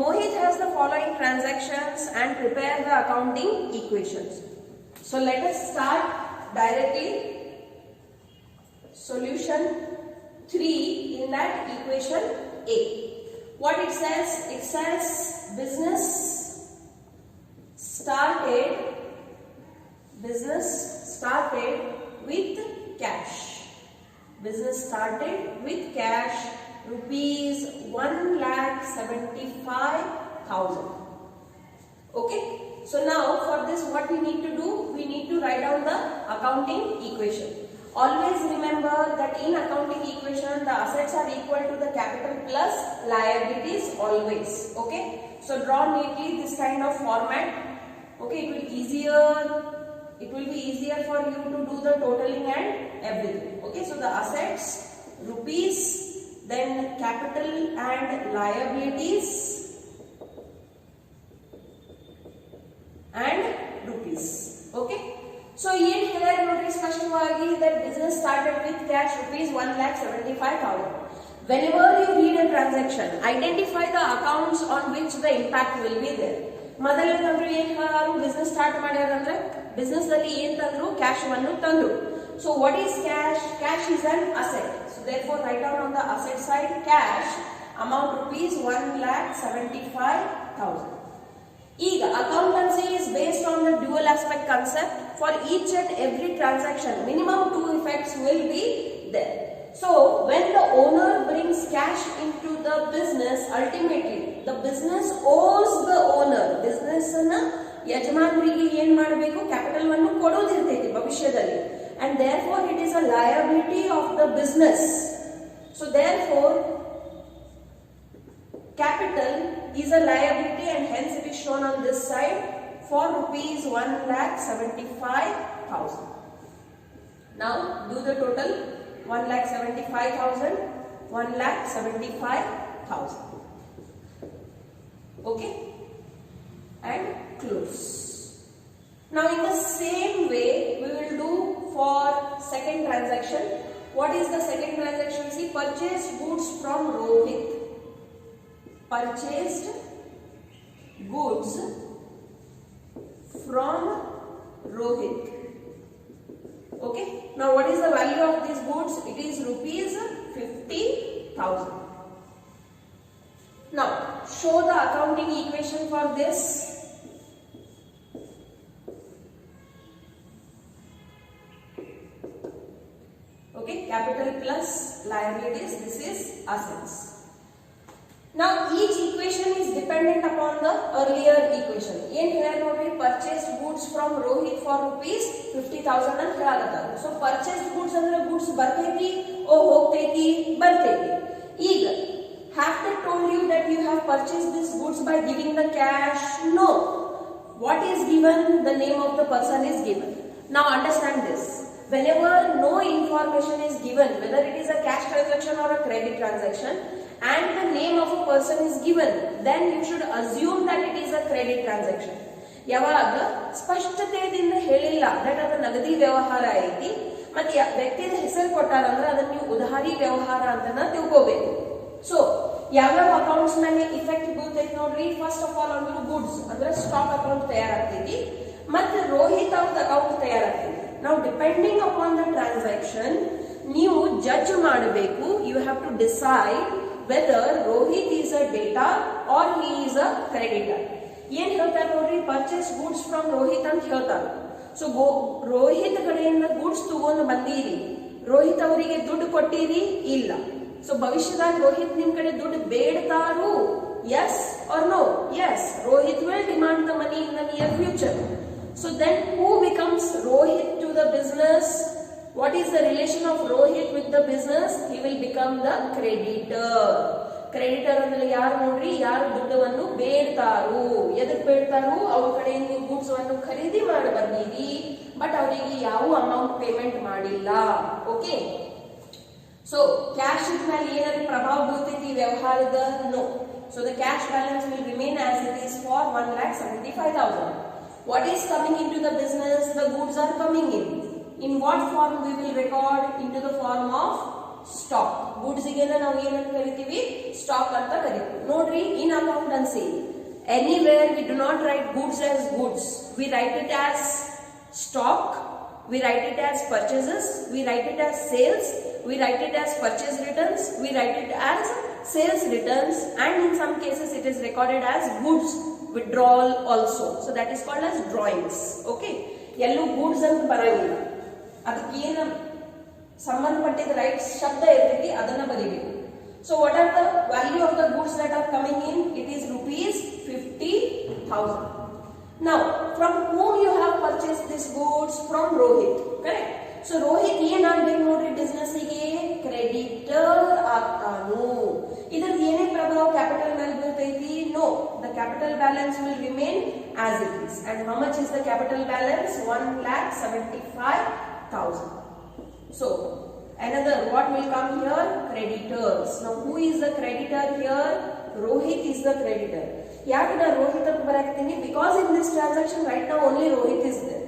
Mohit has the following transactions and prepare the accounting equations. So let us start directly. Solution 3 in that equation A. What it says? It says business started with cash. Business started with cash, rupees 1,75,000. Okay, so now for this what we need to do, we need to write down the accounting equation. Always remember that in accounting equation the assets are equal to the capital plus liabilities always. Okay, so draw neatly this kind of format. Okay, it will be easier for you to do the totaling and everything. Okay, so the assets rupees, then capital and liabilities and rupees. Okay, so ಏನು ಹೇಳಿದ್ರೆ ನೋಡ್ರಿ ಸ್ಪಷ್ಟವಾಗಿ, that business started with cash rupees 1,75,000. Whenever you read a transaction, identify the accounts on which the impact will be there. ಮೊದಲನೇದಂದ್ರೆ ಏನು ಹೇಳಾರು, business start ಮಾಡ್ಯಾರ ಅಂದ್ರೆ business ಅಲ್ಲಿ ಏನ್ ತಂದ್ರು, ಕ್ಯಾಶ್ ಅನ್ನು ತಂದ್ರು. So what is cash? Cash is an asset. So therefore write down on the asset side cash amount rupees 1,75,000. ಈಗ accountancy is based on the dual aspect concept. For each and every transaction minimum 2 effects will be there. So when the owner brings cash into the business, ultimately the business owes the owner. Business ಅನ್ನ ಯಜಮಾನರಿಗೆ ಏನ್ ಮಾಡಬೇಕು, capital ಅನ್ನು ಕೊಡೋದಿರ್ತೈತಿ ಭವಿಷ್ಯದಲ್ಲಿ, and therefore it is a liability of the business. So therefore capital is a liability and hence it is shown on this side for rupees 1,75,000. Now do the total. 1,75,000, 1,75,000. Okay, and close. Now in the same way we will do for second transaction. What is the second transaction? See, purchased goods from Rohit. Purchased goods from Rohit. Okay, now what is the value of these goods? It is rupees 50,000. Now show the accounting equation for this. equation is dependent upon the earlier equation. ಏನ್ ಹೇಳ್ಯಾರ ನೋಡ್ರಿ, purchased goods from Rohit for rupees 50,000 ಅಂತ ಹೇಳಾಕತ್ತಾರ. So purchased goods ಅಂದ್ರೆ goods ಬರ್ತೈತಿ ಓ ಹೋಗ್ತೈತಿ ಬರ್ತೈತಿ. ಈಗ have they told you that you have purchased these goods by giving the cash? No. What is given? The name of the person is given. Now understand this. Whenever no information is given, whether it is a cash transaction or a credit transaction, and the name of a person is given, then you should assume that it is a credit transaction. ಯಾವಾಗ ಸ್ಪಷ್ಟತೆಯಿಂದ ಹೇಳಿಲ್ಲ that ಅದು ನಗದಿ ವ್ಯವಹಾರ ಐತಿ ಮತ್ತೆ ವ್ಯಕ್ತಿಯ ಹೆಸರು ಕೊಟ್ಟಾರ ಅಂದ್ರೆ ಅದನ್ನ ನೀವು ಉಧಾರಿ ವ್ಯವಹಾರ ಅಂತ ತಿಳ್ಕೋಬೇಕು. ಸೊ ಯಾವ್ಯಾವ ಅಕೌಂಟ್ಸ್ ಮೇಲೆ ಇಫೆಕ್ಟ್ ಬೀಳ್ತೈತಿ ನೋಡ್ರಿ. ಫಸ್ಟ್ ಆಫ್ ಆಲ್ ಅಂದ್ರೆ ಗುಡ್ಸ್ ಅಂದ್ರೆ ಸ್ಟಾಕ್ ಅಕೌಂಟ್ ತಯಾರಾಗ್ತೈತಿ ಮತ್ತೆ ರೋಹಿತ್ ಅವ್ರ ಅಕೌಂಟ್ ತಯಾರಾಗ್ತೈತಿ. ನಾವು ಡಿಪೆಂಡಿಂಗ್ ಅಪಾನ್ ದ ಟ್ರಾನ್ಸಾಕ್ಷನ್ ನೀವು ಜಡ್ಜ್ ಮಾಡಬೇಕು. You have to decide whether Rohit is a debtor or he is a creditor. ಏನ್ ಹೇಳ್ತಾರೆ ನೋಡ್ರಿ, ಪರ್ಚೇಸ್ ಗೂಡ್ಸ್ ಫ್ರಮ್ ರೋಹಿತ್ ಅಂತ ಹೇಳ್ತಾರೆ. ಸೊ ರೋಹಿತ್ ಕಡೆಯಿಂದ ಗೂಡ್ಸ್ ತಗೊಂಡು ಬಂದೀರಿ, ರೋಹಿತ್ ಅವರಿಗೆ ದುಡ್ಡು ಕೊಟ್ಟಿರಿ ಇಲ್ಲ. ಸೊ ಭವಿಷ್ಯದಾಗ ರೋಹಿತ್ ನಿಮ್ ಕಡೆ ದುಡ್ಡು ಬೇಡ್ತಾರು, yes or no? Yes, Rohit will demand the money in the near future. So then who becomes Rohit to the business? What is the relation of Rohit with the business? He will become the creditor. Creditor ಅಂದ್ರೆ ಯಾರು ನೋಡ್ರಿ, ಯಾರು ದುಡ್ಡವನ್ನು ಬೇಡ್ತಾರು. ಎದಕ್ಕೆ ಬೇಡ್ತಾರು? ಅವ್ರ ಕಡೆಯಿಂದ ನೀವು goods ಅನ್ನು ಖರೀದಿ ಮಾಡಿ ಬಂದೀರಿ ಬಟ್ ಅವರಿಗೆ ಯಾವ ಅಮೌಂಟ್ ಪೇಮೆಂಟ್ ಮಾಡಿಲ್ಲ. ಓಕೆ, ಸೊ ಕ್ಯಾಶ್ ಮೇಲೆ ಏನಾದ್ರು ಪ್ರಭಾವ ಬೀಳ್ತೈತಿ ವ್ಯವಹಾರದ? No. So the cash balance will remain as it is for 1,75,000. What is coming into the business? The goods are coming in. In what form we will record? Into the form of stock. Goods ಗೆನ ನಾವು ಏನಂತ ಕರಿತೀವಿ? Stock ಅಂತ ಕರಿತೀವಿ. ನೋಡ್ರಿ, in accountancy anywhere we do not write goods as goods. We write it as stock, we write it as purchases, we write it as sales, we write it as purchase returns, we write it as sales returns, and in some cases it is recorded as goods withdrawal also. So that is called as drawings. Okay, yellow goods ಅಂತ ಬರಂಗಿಲ್ಲ, ಅದಕ್ಕೆ ಏನು ಸಂಬಂಧಪಟ್ಟಿದ right ಶಬ್ದ ಇರ್ತೈತಿ ಅದನ್ನ ಬರೀಬೇಕು. So what are the value of the goods that are coming in? It is rupees 50,000. Now from whom you have purchased this goods? From Rohit, correct? So Rohit ಏನಾಗಬೇಕು ನೋಡ್ರಿ, ಬಿಸ್ನೆಸ್ ಗೆ ಕ್ರೆಡಿಟರ್ ಆಗ್ತಾನು. ಇದರ ಏನೇ ಪ್ರಭಾವ ಕ್ಯಾಪಿಟಲ್ ಮೇಲೆ ಬೀಳ್ತೈತಿ? No, the capital balance will remain as it is. And how much is the capital balance? 1,75,000. So another, what will come here? Creditors. Now who is the creditor here? Rohit is the creditor. ಯಾಕೆ ನಾನು ರೋಹಿತ್ ಅಂತ ಬರಾಕ್ತೀನಿ? Because in this transaction right ನಾವು only Rohit is there.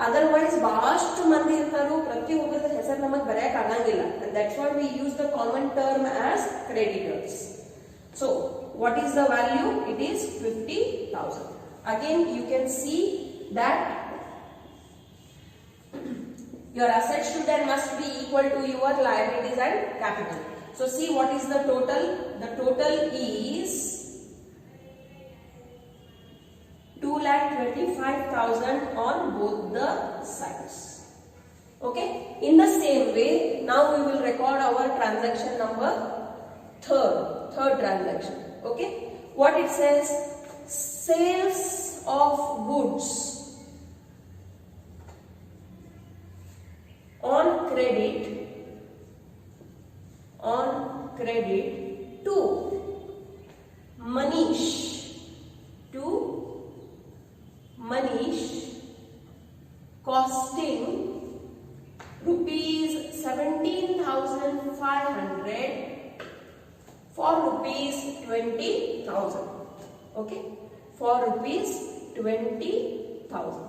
Otherwise ಬಹಳಷ್ಟು ಮಂದಿ ಇರ್ತಾರು, ಪ್ರತಿಯೊಬ್ಬರದ ಹೆಸರು ನಮಗೆ ಬರೆಯಕ್ ಆಗಂಗಿಲ್ಲ. And that's why we use the common term as creditors. So what is the value? It is 50,000. Again you can see that your assets should and must be equal to your liabilities and capital. So see what is the total? The total is 2,25,000 on both the sides. Okay, in the same way now we will record our transaction number third transaction. Okay, what it says? Sales of goods on credit to Manish costing rupees 17,500 for rupees 20,000. Okay, for rupees 20,000.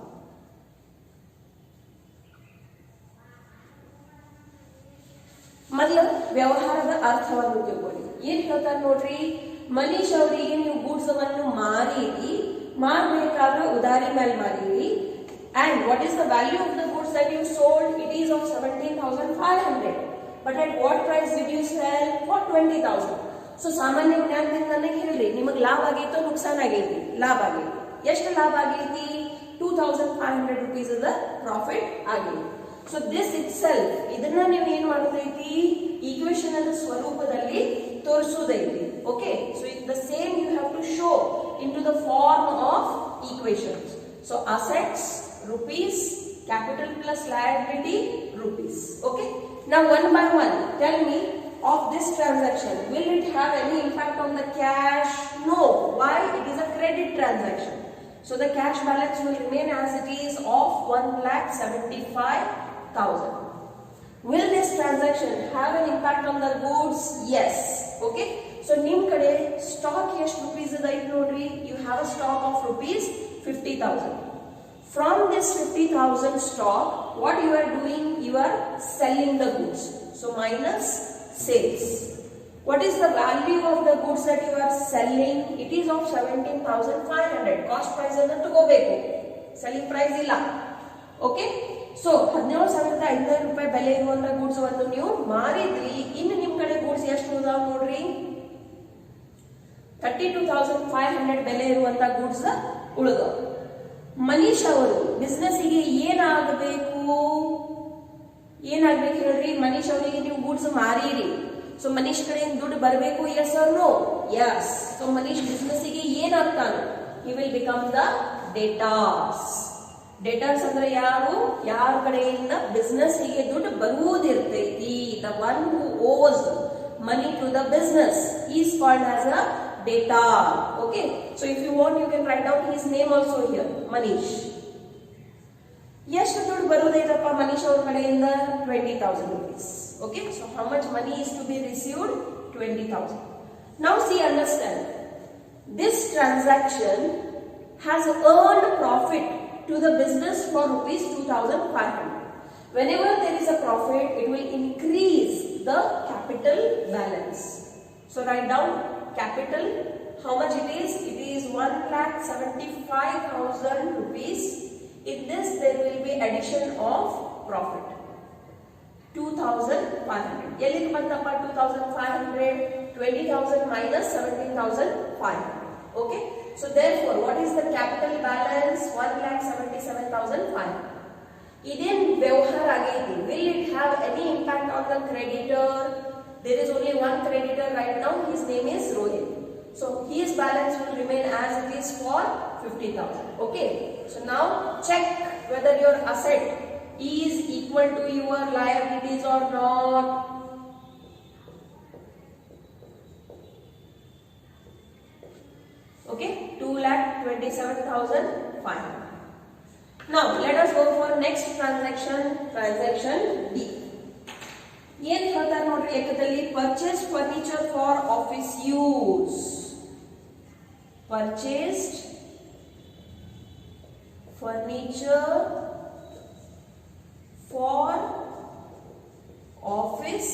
ಮೊದಲು ವ್ಯವಹಾರದ ಅರ್ಥವನ್ನು ತಿಳ್ಕೊಳ್ಳಿ. ಏನ್ ಹೇಳ್ತಾರೆ ನೋಡ್ರಿ, ಮನೀಶ್ ಅವರಿಗೆ ನೀವು goods ಅನ್ನು ಮಾರಿರಿ, ಮಾರಬೇಕಾದ್ರೆ ಉದಾರಿ ಮೇಲೆ ಮಾರಿರಿ. And what is the value of the goods that you sold? It is of 17,500. But at what price did you sell? For 20,000. So ಸಾಮಾನ್ಯ ಜ್ಞಾನದಿಂದ ನನಗೆ ಹೇಳ್ರಿ, ನಿಮಗೆ ಲಾಭ ಆಗೈತೋ ನುಕ್ಸಾನ ಆಗೈತಿ? ಲಾಭ ಆಗೈತಿ. ಎಷ್ಟು ಲಾಭ ಆಗೈತಿ? 2,500 rupees ದ ಪ್ರಾಫಿಟ್ ಆಗೈತಿ. So this itself, ಇದನ್ನ ನೀವು ಏನು ಮಾಡೋದೈತಿ? ಈಕ್ವೇಶನ್ ಅದ ಸ್ವರೂಪದಲ್ಲಿ ತೋರಿಸೋದೈತಿ. Okay, so the same you have into the form of equations. So assets rupees, capital plus liability rupees. Okay. Now one by one, tell me of this transaction, will it have any impact on the cash? No. Why? It is a credit transaction. So the cash balance will remain as it is of 1,75,000. Will this transaction have an impact on the goods? Yes. Okay. So nim kade stock ಎಷ್ಟು rupees ಇದೆ ನೋಡ್ರಿ, you have a stock of rupees 50,000. From this 50,000 stock, what you are doing? You are selling the goods. So minus sales. What is the value of the goods that you are selling? It is of 17,500. Cost price ಅನ್ನು ತಗೋಬೇಕು, selling price ಇಲ್ಲ. Okay. So 17,500 ರೂಪಾಯಿ ಬೆಲೆ ಇರುವಂತ goods ಅನ್ನು ನೀವು ಮಾರಿದ್ರಿ. ಇನ್ನು ನಿಮ್ಮ ಕಡೆ ಗೂಡ್ಸ್ ಎಷ್ಟು ಉಳಿದಾವ ನೋಡ್ರಿ, 32,500 ಬೆಲೆ ಇರುವಂತ ಗೂಡ್ಸ್ ಉಳಿದಾವ. ಮನೀಶ್ ಅವರು ಬಿಸ್ನೆಸ್ ಗೆ ಏನಾಗಬೇಕು ಹೇಳ್ರಿ? ಮನೀಶ್ ಅವರಿಗೆ ನೀವು ಗೂಡ್ಸ್ ಮಾರಿರಿ. ಸೊ ಮನೀಶ್ ಕಡೆಯಿಂದ ದುಡ್ಡು ಬರಬೇಕು, yes or no? Yes. So Manish business ಗೆ ಏನಾಗ್ತಾನೆ? He will become the debtors. Debtors ಅಂದ್ರೆ ಯಾರು? ಯಾರ ಕಡೆಯಿಂದ ಬಿಸ್ನೆಸ್ ಗೆ ದುಡ್ಡು ಬರುವುದಿರ್ತೈತಿ, the one who owes money to the business is called as a debtor. Okay. So if you want, you can write down his name also here, Manish. ಎಷ್ಟು ದುಡ್ಡು ಬರುವುದೈತಪ್ಪ ಮನೀಶ್ ಅವ್ರ ಕಡೆಯಿಂದ? 20,000 rupees. Okay. So how much money is to be received? 20,000. Now see, understand. This transaction has earned profit to the business for rupees 2,500. Whenever there is a profit, it will increase the capital balance. So write down capital. How much it is? It is 1,75,000 rupees. In this there will be addition of profit 2,500. ಎಲ್ಲಿಗೆ ಬಂತಪ್ಪ 2,500? 20,000 minus 17,500. Okay. So therefore, what is the capital balance? 1,77,500. ಇದೇನ್ ವ್ಯವಹಾರ ಆಗೈತಿ. Will it have any impact on the creditor? There is only one creditor right now. His name is Rohit. So his balance will remain as it is for 50,000. Okay. So now check whether your asset is equal to your liabilities or not. Okay. 2,27,500. Now let us go for next transaction. Transaction D. ಏನ್ ಹೇಳ್ತಾರೆ ನೋಡ್ರಿ ಲೆಕ್ಕದಲ್ಲಿ? Purchase furniture for office use. Purchased furniture for office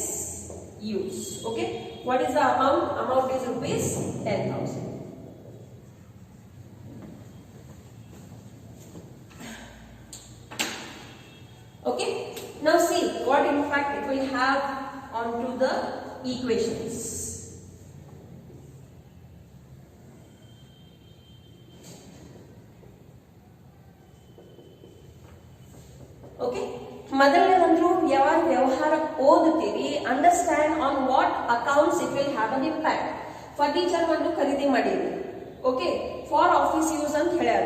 use. Okay. What is the amount? Amount is rupees 10,000. Okay. Now see what impact it will have onto the equations. Okay. ಮೊದಲನೇದಂತೂ ಯಾವಾಗ ವ್ಯವಹಾರ ಓದುತ್ತೀರಿ, understand on what accounts it will have an impact. Furniture ಒಂದು ಖರೀದಿ ಮಾಡಿರಿ. Okay. For office use ಅಂತ ಹೇಳ್ಯಾರ.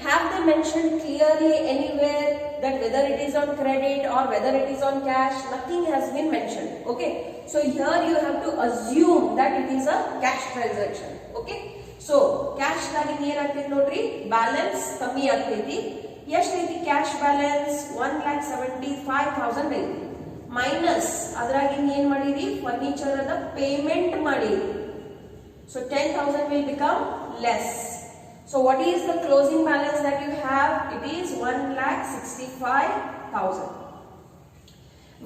Have they mentioned clearly anywhere that whether it is on credit or whether it is on cash? Nothing has been mentioned. Okay. So here you have to assume that it is a cash transaction. Okay. So cash ಗಾಗಿ ಏನಾಗ್ತೈತಿ ನೋಡ್ರಿ, balance ಕಮ್ಮಿ ಆಗ್ತೈತಿ. ಎಷ್ಟೈತಿ cash balance? 1,75,000 ಐತಿ. Minus ಅದ್ರಾಗಿಂದ ಏನ್ ಮಾಡಿರಿ? ಫರ್ನಿಚರ್ ಅದ ಪೇಮೆಂಟ್ ಮಾಡಿರಿ. So 10,000 will become less. So what is the closing balance that you have? It is 1,65,000.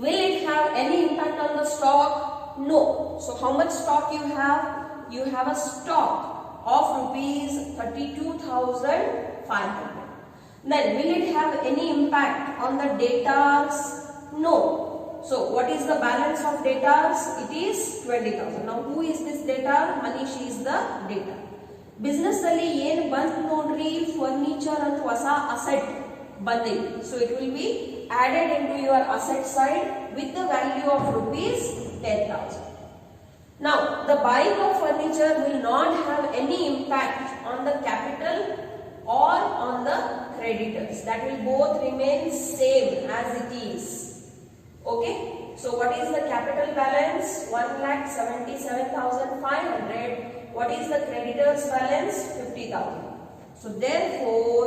Will it have any impact on the stock? No. So how much stock you have? You have a stock of rupees 32,500. Then will it have any impact on the debtors? No. So what is the balance of debtors? It is 20,000. Now who is this debtor? Manish is the debtor. Business ಅಲ್ಲಿ ಏನ್ ಬಂತು ನೋಡ್ರಿ, furniture ಅಂತ ಹೊಸ asset ಬಂದೈತಿ. So it will be added in to your asset side with the value of rupees 10,000. Now the buying of furniture will not have any impact on the on the creditors. That will both remain same as it is. Okay. So what is the capital balance? 1,77,500. What is the creditors balance? 50,000. So therefore,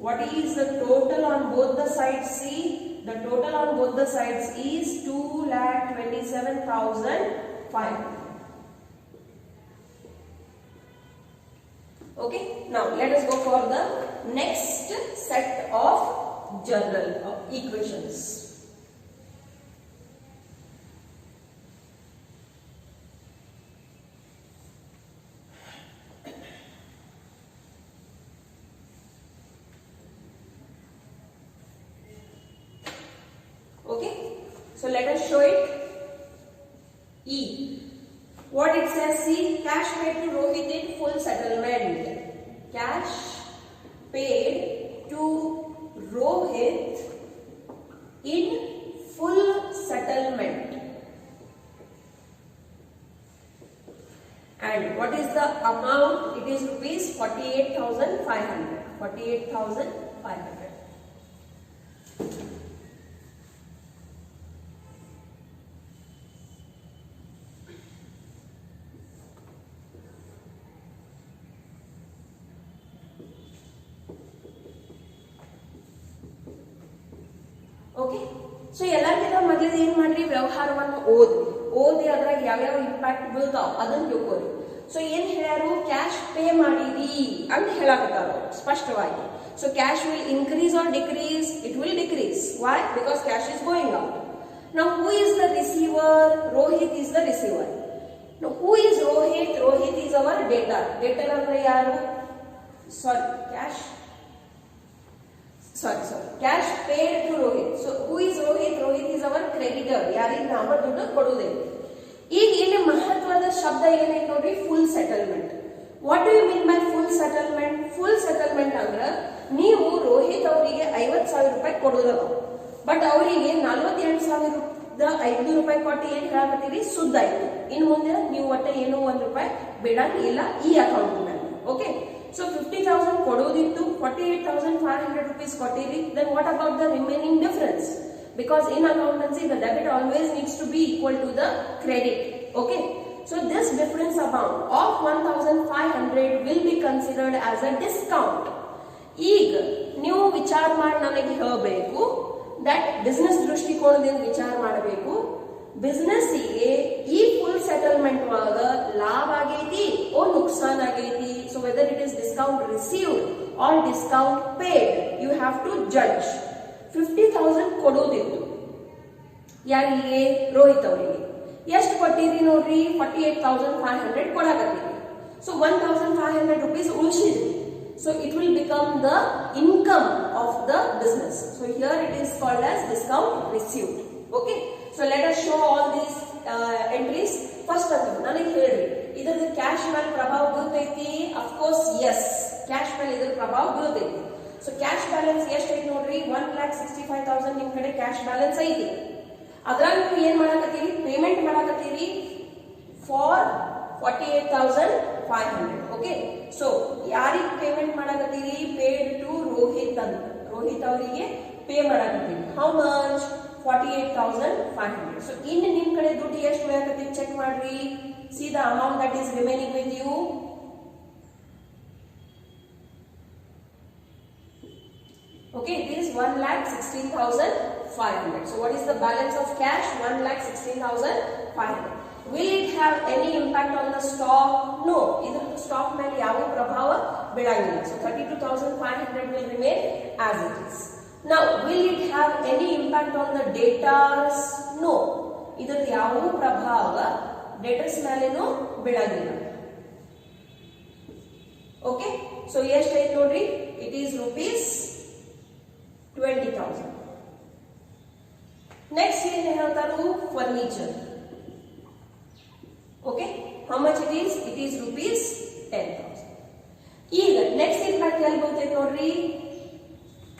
what is the total on both the sides? See, the total on both the sides is 2,27,500. Okay, now let us go for the next set of general equations. Okay, so let us show it. E. What it says, see, cash paid to Rohit in full settlement. Cash paid to Rohit in full settlement. And what is the amount? It is rupees 48,500. 48,500. Okay, so ಎಲ್ಲರಿಗಿಂತ ಮೊದಲು ಏನ್ ಮಾಡ್ರಿ, ವ್ಯವಹಾರವನ್ನು ಓದಿ ಅದ್ರಾಗ ಯಾವ್ಯಾವ impact ಬೀಳ್ತಾವ ಅದನ್ನ ತಿಳ್ಕೊರಿ. So ಏನ್ ಹೇಳ್ಯಾರು, ಕ್ಯಾಶ್ ಪೇ ಮಾಡಿರಿ ಅಂತ ಹೇಳಕತ್ತಾರ ಸ್ಪಷ್ಟವಾಗಿ. So cash will increase or decrease? It will decrease. Why? Because cash is going out. Now who is the receiver? Rohit is the receiver. Now who is Rohit? Rohit is our debtor. Debtor ಅಂದ್ರೆ ಯಾರು? Cash paid to Rohit. So who is Rohit? Rohit is our creditor. ಯಾರಿಗೆ ನಾವು ದುಡ್ಡು ಕೊಡುವುದೇ. ಈಗ ಇಲ್ಲಿ ಮಹತ್ವದ ಶಬ್ದ ಏನೈತೆ ನೋಡ್ರಿ, full settlement. What do you mean by full settlement? Full settlement ಅಂದ್ರ ನೀವು ರೋಹಿತ್ ಅವರಿಗೆ 50,000 ರೂಪಾಯಿ ಕೊಡೋದವ, ಬಟ್ ಅವರಿಗೆ 48,500 ರೂಪಾಯಿ ಕೊಟ್ಟು ಏನ್ ಹೇಳಕತ್ತೀರಿ, ಸುದ್ದ ಆಯ್ತು. ಇನ್ ಮುಂದೆ ನೀವು ಒಟ್ಟೆ ಏನೋ ₹1 ಬಿಡಂಗಿಲ್ಲ ಈ ಅಕೌಂಟ್ ಮೇಲೆ. ಓಕೆ, so 50,000 ಕೊಡೋದಿತ್ತು, 48,500 rupees ಕೊಟ್ಟಿರಿ. Then what about the remaining difference? Because in accountancy the debit always needs to be equal to the credit. Okay, so this difference amount of 1,500 will be considered as a discount. ಈಗ ನೀವು ವಿಚಾರ ಮಾಡಿ ನನಗೆ ಹೇಳಬೇಕು, that business ದೃಷ್ಟಿಕೋನದಿಂದ ವಿಚಾರ ಮಾಡಬೇಕು. Business ಗೆ ಈ ಫುಲ್ ಸೆಟಲ್ಮೆಂಟ್ ಒಳಗ ಲಾಭ ಆಗೈತಿ ಓ ನುಕ್ಸಾನ್ ಆಗೈತಿ. So whether it is discount received or discount paid, you have to judge. 50,000 ಕೊಡೋದಿತ್ತು ಯಾರಿಗೆ? ರೋಹಿತ್ ಅವರಿಗೆ. ಎಷ್ಟು ಕೊಟ್ಟಿರಿ ನೋಡ್ರಿ, 48,500 ಕೊಡಾಕತ್ತೀರಿ. ಸೊ 1,500 rupees ಉಳಿಸಿದ್ರಿ. So it will become the income of the business. So here it is called as discount received. Okay, so let us show all these entries. First of all, ನನಗೆ ಹೇಳ್ರಿ, ಇದರ ಕ್ಯಾಶ್ ಮೇಲೆ ಪ್ರಭಾವ ಬೀಳ್ತೈತಿ? Of course yes, cash ಮೇಲೆ ಇದರ ಪ್ರಭಾವ ಬೀಳ್ತೈತಿ. So cash balance ಎಷ್ಟು ಐತಿ ನೋಡ್ರಿ, 1,65,000 ನಿಮ್ ಕಡೆ ಕ್ಯಾಶ್ ಬ್ಯಾಲೆನ್ಸ್ ಐತಿ. ಅದ್ರಾಗ ನೀವು ಏನ್ ಮಾಡಕತ್ತೀರಿ, ಪೇಮೆಂಟ್ ಮಾಡಕತ್ತೀರಿ ಫಾರ್ 48,500. ಓಕೆ, ಸೊ ಯಾರಿಗೆ ಪೇಮೆಂಟ್ ಮಾಡಕತ್ತೀರಿ? ಪೇಡ್ ಟು ರೋಹಿತ್ ಅಂತ, ರೋಹಿತ್ ಅವರಿಗೆ ಪೇ ಮಾಡಕತ್ತೀರಿ. How much? 48,500. ಸೊ ಇನ್ನು ನಿಮ್ ಕಡೆ ದುಡ್ಡು ಎಷ್ಟು ಉಳಿಯಾಕತ್ತೀರಿ ಚೆಕ್ ಮಾಡ್ರಿ. See the amount that is remaining with you. Okay, it is 1,16,500. So what is the balance of cash? 1,16,500. Will it have any impact on the stock? No. Either stock ಮೇಲೆ ಯಾವ ಪ್ರಭಾವ ಬೀಳಂಗಿಲ್ಲ. So 32,500 will remain as it is. Now, will it have any impact on the debtors? No. ಇದರ ಯಾವ ಪ್ರಭಾವ debtors ಮೇಲೆನೂ ಬೀಳಂಗಿಲ್ಲ. Okay, so ಎಷ್ಟು ಐತೆ ನೋಡ್ರಿ, it is rupees 20,000. Next ಏನ್ ಹೇಳ್ತಾರು, furniture. Okay, how much it is? It is rupees 10,000. ಈಗ ನೆಕ್ಸ್ಟ್ ಇಂಪ್ಯಾಕ್ಟ್ ಎಲ್ಲಿ ಬೀಳ್ತೈತೆ ನೋಡ್ರಿ,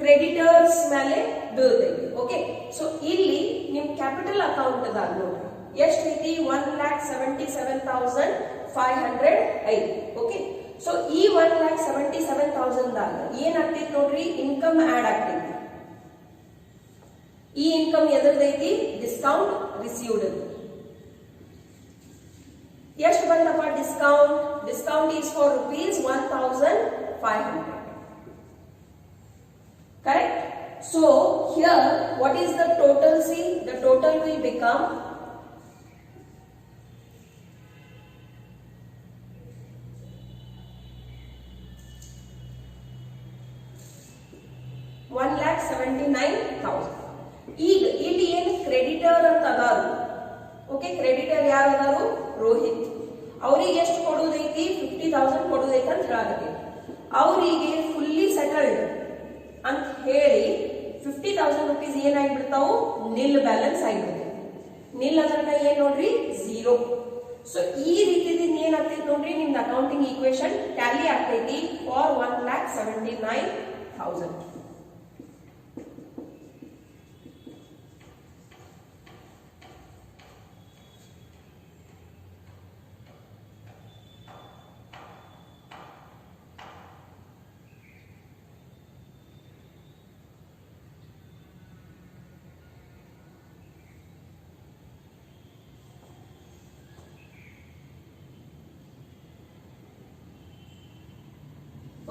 ಕ್ರೆಡಿಟರ್ಸ್ ಮೇಲೆ ಬೀಳ್ತೈತಿ. ಓಕೆ, ಸೊ ಇಲ್ಲಿ ನಿಮ್ ಕ್ಯಾಪಿಟಲ್ ಅಕೌಂಟ್ ಅದಾಗ ನೋಡ್ರಿ ಎಷ್ಟು ಐತಿ, 1,77,500 ಐತಿ. ಓಕೆ, ಸೊ ಈ 1,77,500 47,000 ದಾಗ ಏನಾಗ್ತೈತಿ ನೋಡ್ರಿ, ಇನ್ಕಮ್ ಆಡ್ ಆಗ್ತೈತಿ. ಈ ಇನ್ಕಮ್ ಎದರದೈತಿ, ಡಿಸ್ಕೌಂಟ್ ರಿಸೀವ್ಡ್. ಎಷ್ಟು ಬಂತಪ್ಪ discount? Discount is for rupees 1,500. Correct? So here what is the total? See, the total will become 1,79,000. ಈಗ ಇಲ್ಲಿ ಏನು ಕ್ರೆಡಿಟರ್ ಅಂತ ಅದಾರು, ಓಕೆ, ಕ್ರೆಡಿಟರ್ ಯಾರು ಅದಾರು? ರೋಹಿತ್. ಅವ್ರಿಗೆ ಎಷ್ಟು ಕೊಡುದೈತಿ? 50,000 ಕೊಡುದೈತಿ ಅಂತ ಹೇಳಾಕತ್ತಿ. ಅವರಿಗೆ ಫುಲ್ಲಿ ಸೆಟಲ್ಡ್ ಅಂತ ಹೇಳಿ 50,000 rupees ಏನಾಗ್ಬಿಡ್ತಾವು? ನಿಲ್ ಬ್ಯಾಲೆನ್ಸ್ ಆಗಿಬಿಡ್ತೈತಿ. ನಿಲ್ ಅಂದ್ರೆ ಏನ್ ನೋಡ್ರಿ, 0. ಸೊ ಈ ರೀತಿಯಿಂದ ಏನಾಗ್ತೈತಿ ನೋಡ್ರಿ, ನಿಮ್ದು ಅಕೌಂಟಿಂಗ್ ಈಕ್ವೇಶನ್ ಟ್ಯಾಲಿ ಆಗ್ತೈತಿ for 1,79,000.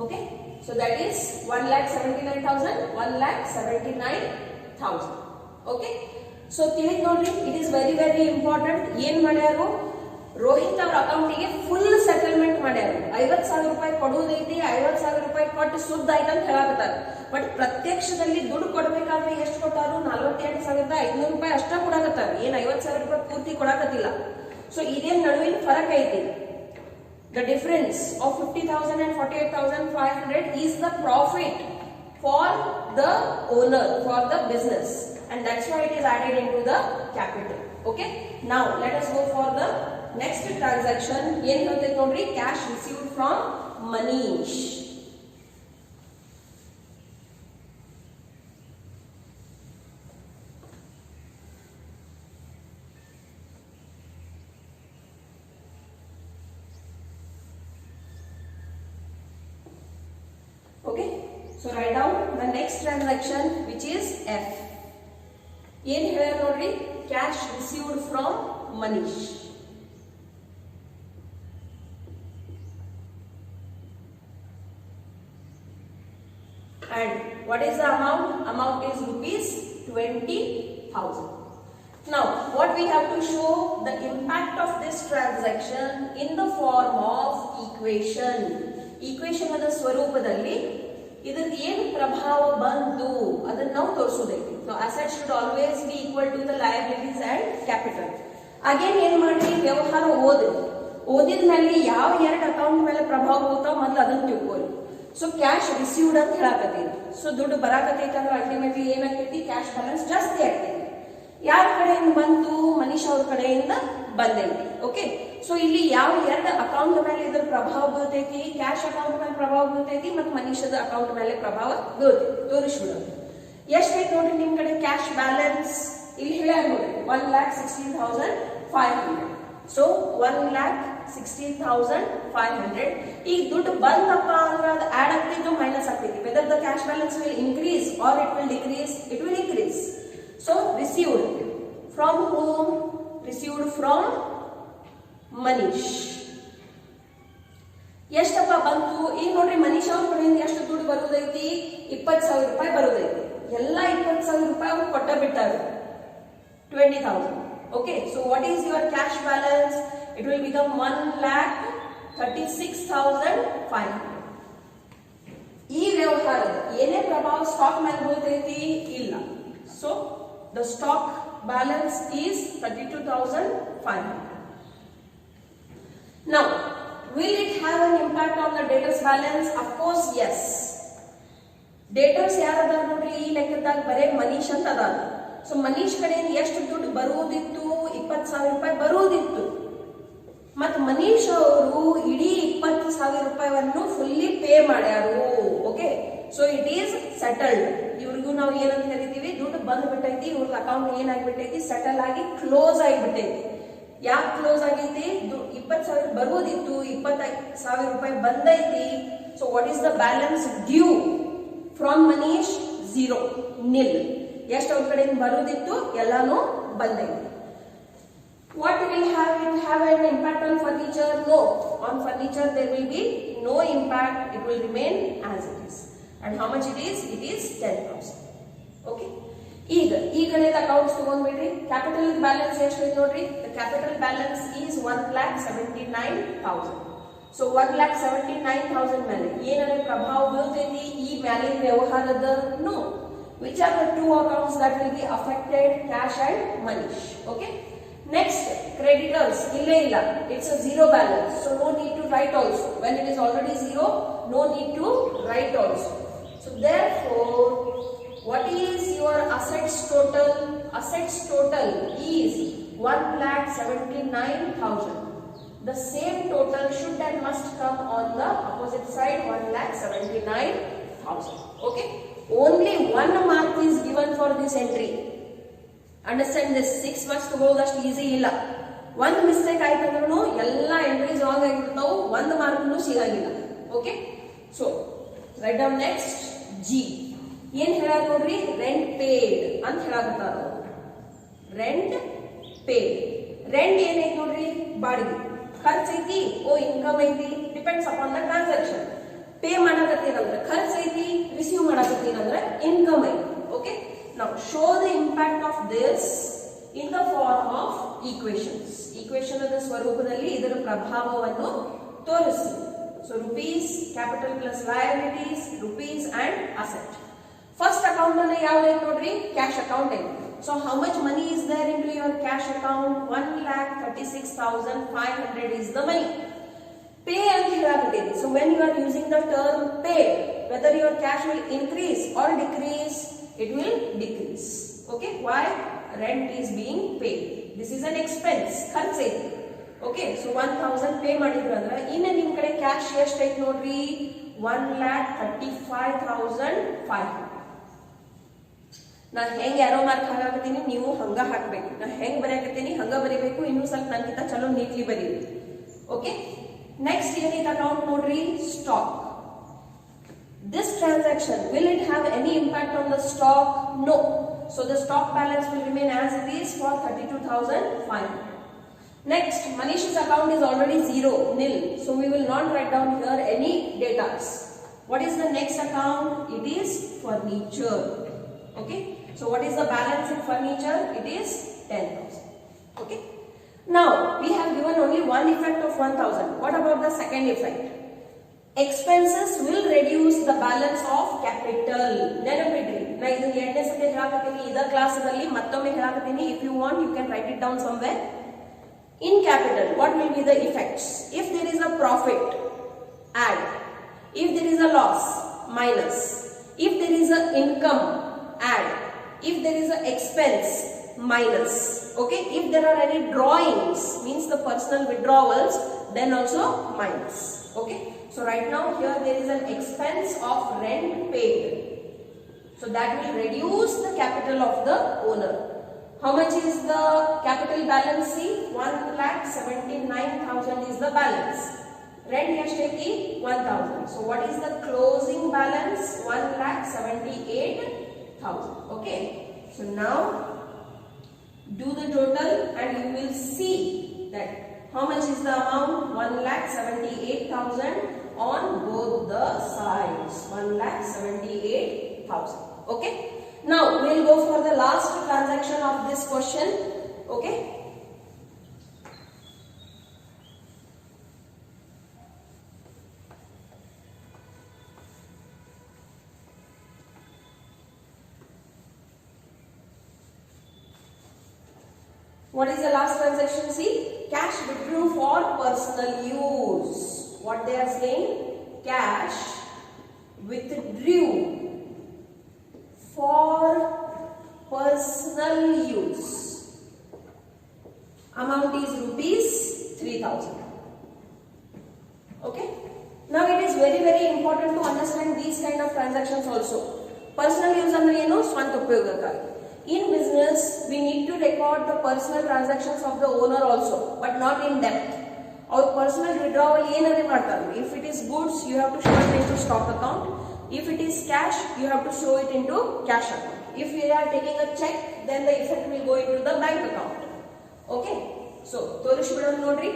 Okay, so that is 1,79,000, 1,79,000. Okay, so ತಿಳಿದ್ ನೋಡ್ರಿ, it is very very important. ಏನ್ ಮಾಡ್ಯಾರು, ರೋಹಿತ್ ಅವ್ರ ಅಕೌಂಟಿಗೆ ಫುಲ್ ಸೆಟಲ್ಮೆಂಟ್ ಮಾಡ್ಯಾರು. 50,000 ರೂಪಾಯಿ ಕೊಡುವುದೈತಿ, 50,000 ರೂಪಾಯಿ ಕೊಟ್ಟು ಸುದ್ದ ಆಯ್ತು ಅಂತ ಹೇಳಕತ್ತಾರ. ಬಟ್ ಪ್ರತ್ಯಕ್ಷದಲ್ಲಿ ದುಡ್ಡು ಕೊಡ್ಬೇಕಾದ್ರೆ ಎಷ್ಟು ಕೊಟ್ಟಾರು? 48,500 ರೂಪಾಯಿ ಅಷ್ಟ ಕೊಡಾಕತ್ತಾರ. ಏನ್ 50,000 ರೂಪಾಯಿ ಪೂರ್ತಿ ಕೊಡಾಕತ್ತಿಲ್ಲ. ಸೊ ಇದೇನ್ ನಡುವಿನ ಫರಕ್ ಐತಿ. The difference of 50,000 and 48,500 is the profit for the owner, for the business, and that's why it is added into the capital. Okay, now let us go for the next transaction. Yen ಹೇಳ್ತೈತಿ ನೋಡ್ರಿ, cash received from Manish. Okay, so write down the next transaction, which is F. ಏನ್ ಹೇಳ್ಯಾರ ನೋಡ್ರಿ, cash received from Manish. And what is the amount? Amount is rupees 20,000. Now what we have to show, the impact of this transaction in the form of equation. Equation ಅದ ಸ್ವರೂಪದಲ್ಲಿ ಇದಕ್ಕೆ ಏನು ಪ್ರಭಾವ ಬಂತು ಅದನ್ನ ನಾವು ತೋರಿಸೋದೈತಿ. So asset should always be equal to the liabilities and capital. Again ಏನ್ ಮಾಡಿ, ವ್ಯವಹಾರ ಓದಿದ ಮೇಲೆ ಯಾವ ಎರಡು ಅಕೌಂಟ್ ಮೇಲೆ ಪ್ರಭಾವ ಹೋಗ್ತಾವ ಮೊದಲು ಅದನ್ನ ತಿಳ್ಕೊಳ್ಳಿ. ಸೊ ಕ್ಯಾಶ್ ರಿಸೀವ್ಡ್ ಅಂತ ಹೇಳಾಕತ್ತೀವಿ. ಸೊ ದುಡ್ಡು ಬರಾಕತೈತಿ ಅಂದ್ರೆ ಅಲ್ಟಿಮೇಟ್ಲಿ ಏನಾಗ್ತೈತಿ, ಕ್ಯಾಶ್ ಬ್ಯಾಲೆನ್ಸ್ ಜಾಸ್ತಿ ಆಗ್ತೈತಿ. ಯಾರ ಕಡೆಯಿಂದ ಬಂತು? ಮನೀಶ್ ಅವ್ರ ಕಡೆಯಿಂದ ಬಂದೈತಿ. ಓಕೆ, ಸೊ ಇಲ್ಲಿ ಯಾವ ಎರಡು ಅಕೌಂಟ್ ಮೇಲೆ ಇದ್ರ ಪ್ರಭಾವ ಬೀಳ್ತೈತಿ? ಕ್ಯಾಶ್ ಅಕೌಂಟ್ ಮೇಲೆ ಪ್ರಭಾವ ಬೀಳ್ತೈತಿ ಮತ್ತು ಮನೀಶದ ಅಕೌಂಟ್ ಮೇಲೆ ಪ್ರಭಾವ ಬೀಳ್ತೈತಿ. ತೋರಿಸ್ಬಿಡೋದು. ಎಷ್ಟೈತಿ ನೋಡ್ರಿ ನಿಮ್ ಕಡೆ ಕ್ಯಾಶ್ ಬ್ಯಾಲೆನ್ಸ್? ಇಲ್ಲಿ ಹೇಳ್ಯಾರ ನೋಡಿ, 1,16,500. ಸೊ 1,16,500. ಈಗ ದುಡ್ಡು ಬಂದಪ್ಪ ಅಂದ್ರೆ ಅದು ಆಡ್ ಆಗ್ತೈತು, ಮೈನಸ್ ಆಗ್ತೈತಿ. Whether the cash balance will increase R it will decrease? It will increase. So received from whom? Received from Manish. ಎಷ್ಟಪ್ಪ ಬಂತು? ಈಗ ನೋಡ್ರಿ, ಮನೀಶ್ ಅವ್ರ ಕಡೆಯಿಂದ ಎಷ್ಟು ದುಡ್ಡು ಬರುದೈತಿ? 20,000 ರೂಪಾಯಿ ಬರುದೈತಿ. ಎಲ್ಲ 20,000 ರೂಪಾಯಿ ಅವ್ರು ಕೊಟ್ಟ ಬಿಟ್ಟಾರೆ, 20,000. Okay, so what is your cash balance? It will become 1,36,500. ಈ ವ್ಯವಹಾರದ ಏನೇ ಪ್ರಭಾವ ಸ್ಟಾಕ್ ಮೇಲೆ ಬೀಳ್ತೈತಿ? ಇಲ್ಲ. So the stock balance is 32,500. Now, will it have an impact on the debtors balance? Of course, yes. Debtors ಯಾರದಾರ ನೋಡ್ರಿ ಈ ಲೆಕ್ಕದಾಗ? ಬರೇ ಮನೀಶ್ ಅಂತ ಅದಾರ. ಸೊ ಮನೀಶ್ ಕಡೆಯಿಂದ ಎಷ್ಟು ದುಡ್ಡು ಬರುವುದಿತ್ತು? 20,000 ರೂಪಾಯಿ ಬರುವುದಿತ್ತು. ಮತ್ತು ಮನೀಶ್ ಅವರು ಇಡೀ 20,000 ರೂಪಾಯಿಯನ್ನು ಫುಲ್ಲಿ ಪೇ ಮಾಡ್ಯಾರು. Okay, so it is settled. ಇವ್ರಿಗೂ ನಾವು ಏನಂತ ಕರಿತೀವಿ? ದುಡ್ಡು ಬಂದ್ಬಿಟ್ಟೈತಿ, ಇವ್ರ ಅಕೌಂಟ್ ಏನಾಗ್ಬಿಟ್ಟೈತಿ? ಸೆಟಲ್ ಆಗಿ ಕ್ಲೋಸ್ ಆಗಿಬಿಟ್ಟೈತಿ. ಯಾಕೆ ಕ್ಲೋಸ್ ಆಗೈತಿ? 20,000 ಬರುವುದಿತ್ತು, 25,000 ರೂಪಾಯಿ ಬಂದೈತಿ. So what is the balance due from Manish? 0, nil. ಎಷ್ಟು ಅವ್ರ ಕಡೆಯಿಂದ ಬರೋದಿತ್ತು ಎಲ್ಲಾನು ಬಂದೈತಿ. What will it have an impact on furniture? No. On furniture there will be no impact. It will remain as it is. And how much it is? It is 10,000. Okay. ಈ ಕಡೆ accounts ತಗೊಂಡ್ಬಿಡ್ರಿ. Capital balance ಎಷ್ಟು ಐತೆ ನೋಡ್ರಿ. The capital balance is 1,79,000. So 1,79,000 ಮೇಲೆ ಏನಾರ ಪ್ರಭಾವ ಬೀಳ್ತೈತಿ ಈ ಮ್ಯಾಲಿನ ವ್ಯವಹಾರದ? No. Which are the two accounts that will be affected? Cash and Manish. Okay. Next, creditors. Illa. It's a zero balance. So no need to write also. When it is already zero, no need to write also. So therefore, what is your assets total? Assets total is 1,79,000. The same total should and must come on the opposite side, 1,79,000. Okay. Only one mark is given for this entry. Understand this? 6 marks ತಗೊಳ್ಳೋದಷ್ಟು easy ಇಲ್ಲ. ಒಂದು mistake ಆಯ್ತಂದ್ರೂ ಎಲ್ಲ entries wrong ಆಗಿರ್ತಾವು, ಒಂದು ಮಾರ್ಕ್ನು ಸಿಗಂಗಿಲ್ಲ. Okay. So write down next G. ಏನ್ ಹೇಳಾರ ನೋಡ್ರಿ? Rent paid ಅಂತ ಹೇಳಾಕತ್ತಾರ. Rent paid. Rent ಏನೈತಿ ನೋಡ್ರಿ? ಬಾಡಿಗೆ. ಖರ್ಚು ಐತಿ, ಓ ಇನ್ಕಮ್ ಐತಿ, depends upon the transaction. Pay ಮಾಡಕತ್ತೀರಂದ್ರೆ ಖರ್ಚು ಐತಿ, ರಿಸೀವ್ ಮಾಡಕತ್ತೀರಂದ್ರೆ ಇನ್ಕಮ್ ಐತಿ. Okay. Now show the impact of this in the form of equations. Equation the ಸ್ವರೂಪದಲ್ಲಿ ಇದರ ಪ್ರಭಾವವನ್ನು ತೋರಿಸಿ. So rupees, capital plus liabilities, rupees and asset. First account ಅಲ್ಲಿ ಯಾವ್ದೈತೆ ನೋಡ್ರಿ? Cash account ಐತಿ. So how much money is there into your cash account? 1,36,500 is the money. Pay ಅಂತ ಹೇಳಾಕತ್ತೀನಿ. So when you are using the term pay, whether your cash will increase or decrease, it will decrease. Okay. Why? Rent is being paid. This is an expense. ಖರ್ಚು ಐತಿ. Okay. So 1,000 pay ಮಾಡಿದ್ರು ಅಂದ್ರೆ ಇನ್ನು ನಿಮ್ ಕಡೆ cash ಎಷ್ಟು ಐತಿ ನೋಡ್ರಿ? 1,35,500. ನಾ ಹೆಂಗ್ ಯಾರೋ ಮಾರ್ಕ್ ಹಾಕಾಕತ್ತೀನಿ, ನೀವು ಹಂಗ ಹಾಕ್ಬೇಕು. ನಾ ಹೆಂಗ್ ಬರೆಯಕತ್ತೀನಿ ಹಂಗ ಬರೀಬೇಕು. ಇನ್ನೂ ಸ್ವಲ್ಪ ನನ್ಕಿಂತ ಚಲೋ ನೀಟ್ಲಿ ಬರೀರಿ. ಓಕೆ. ನೆಕ್ಸ್ಟ್ ಏನೈತೆ ಅಕೌಂಟ್ ನೋಡ್ರಿ? Stock. This transaction, will it have any impact on the stock? No. So the stock balance will remain as it is for 32,500. Next, Manish's account is already zero, nil. So we will not write down here any data. What is the next account? It is furniture. Okay. So what is the balance in furniture? It is 10,000. Okay. Now we have given only one effect of 1,000. What about the second effect? Expenses will reduce the balance of capital. ನೆನಪಿಡ್ರಿ, ನಾ ಇದನ್ನ ಎರಡನೇ ಸತಿ ಹೇಳಾಕತ್ತೀನಿ. ಇದ ಕ್ಲಾಸಲ್ಲಿ ಮತ್ತೊಮ್ಮೆ ಹೇಳಾಕತ್ತೀನಿ. If you want, you can write it down somewhere. In capital, what will be the effects? If there is a profit, add. If there is a loss, minus. If there is a income, add. If there is a expense, minus. Okay. If there are any drawings, means the personal withdrawals, then also minus. Okay. So right now here there is an expense of rent paid. So that will reduce the capital of the owner. How much is the capital balance? See, 1,79,000 is the balance. Rent yashteki 1,000. So what is the closing balance? 1,78,000. Okay. So now do the total and you will see that how much is the amount? 1,78,000 on both the sides. 1,78,000. Okay. Now we will go for the last transaction of this question. Okay. What is the last transaction? See, cash withdrew for personal use. What they are saying? Cash withdrew for personal use. Amount is rupees 3,000. Okay. Now it is very important to understand these kind of transactions also. Personal use andre eno? Swanta upayogakagi. In business, we need to record the personal transactions of the owner also, but not in depth. ಅವ್ರ personal withdrawal ಏನಾದ್ರೆ ಮಾಡ್ತಾರೆ, if it is goods you have to show it in to stock account, if it is cash you have to show it in to cash account. If you are taking a check, then the effect will go into the bank account. Okay, so ತೋರಿಸ್ಬಿಡೋಣ ನೋಡ್ರಿ.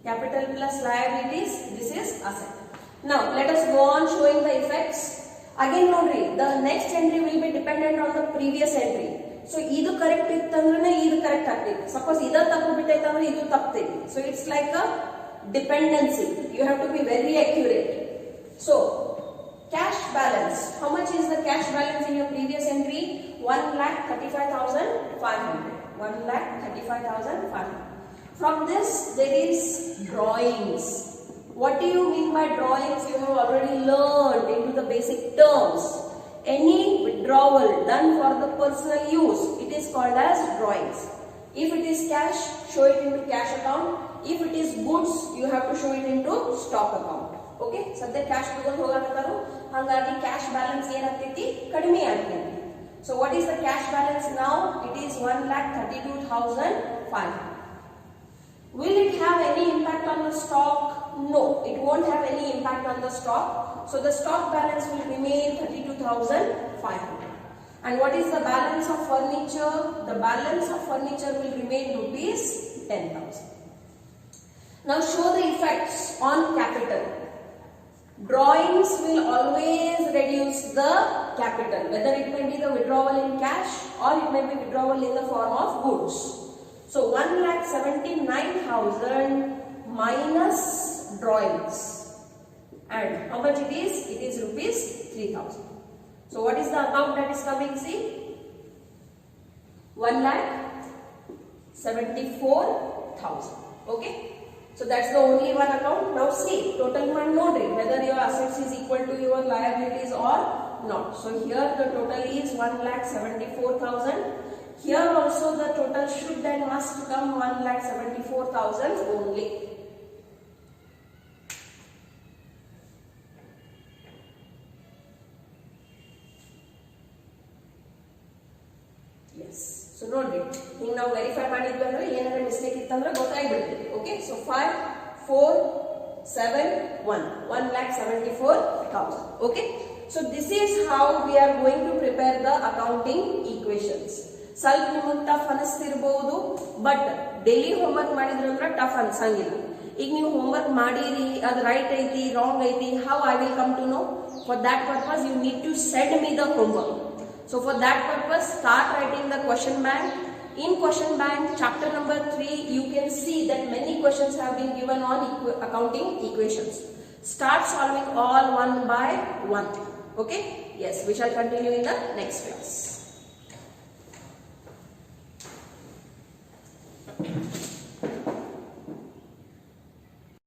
Capital plus liabilities, this is asset. Now let us go on showing the effects. Again ನೋಡ್ರಿ, the next entry will be dependent on the previous entry. So ಇದು correct ಇತ್ತಂದ್ರೆ ಇದು correct ಆಗ್ತೈತಿ. Suppose ಇದ ತಪ್ಪು ಬಿಟ್ಟೈತೆ ಅಂದ್ರೆ ಇದು ತಪ್ಪತೈತಿ. So it's like a dependency. You have to be very accurate. So cash balance, how much is the cash balance in your previous entry? 1,35,500. 1,35,500. From this there is drawings. What do you mean by drawings? You have already learned into the basic terms. Any withdrawal done for the personal use, it is called as drawings. If it is cash, show it into cash account. If it is goods, you have to show it into stock account. Okay, ಸದ್ಯ cash ತಗೊಂಡು ಹೋಗಕತ್ತಾರು, ಹಾಗಾಗಿ cash balance ಏನಾಗ್ತೈತಿ, ಕಡಿಮೆ ಆಗ್ತೈತಿ. So what is the cash balance now? It is 1,32,500. Will it have any impact on the stock? No, it won't have any impact on the stock. So the stock balance will remain 32,500. And what is the balance of furniture? The balance of furniture will remain rupees 10,000. Now show the effects on capital. Drawings will always reduce the capital, whether it may be the withdrawal in cash or it may be withdrawal in the form of goods. So 1,79,000 minus drawings, and how much it is? It is rupees 3,000. So what is the amount that is coming? See, 1,74,000. Okay. So that's the only one account. Now see, total man nodri whether your assets is equal to your liabilities or not. So here the total is 1,74,000. Here also the total should and must come 1,74,000 only. Yes. So ನೋಡ್ರಿ, ಈಗ ನಾವು verify ಮಾಡಿದ್ವಿ ಅಂದ್ರೆ ಏನಾದ್ರೆ mistake ಇತ್ತಂದ್ರೆ ಗೊತ್ತಾಗ್ಬಿಡ್ತೈತಿ. Okay, so 5, 4, 7, 1, 1,74,000. Okay, so this is how we are going to prepare the accounting equations. ಸ್ವಲ್ಪ ನಿಮಗೆ tough ಅನಿಸ್ತಿರ್ಬಹುದು, but daily homework ಮಾಡಿದ್ರೆ ಅಂದ್ರೆ ಟಫ್ ಅನ್ಸಂಗಿಲ್ಲ. ಈಗ ನೀವು ಹೋಮ್ವರ್ಕ್ ಮಾಡಿರಿ, ಅದು ರೈಟ್ ಐತಿ ರಾಂಗ್ ಐತಿ, how I will come to know? For that purpose you need to send me the homework. So for that purpose, start writing the question bank. In question bank, chapter number 3, you can see that many questions have been given on accounting equations. Start solving all one by one. Okay? Yes, we shall continue in the next class.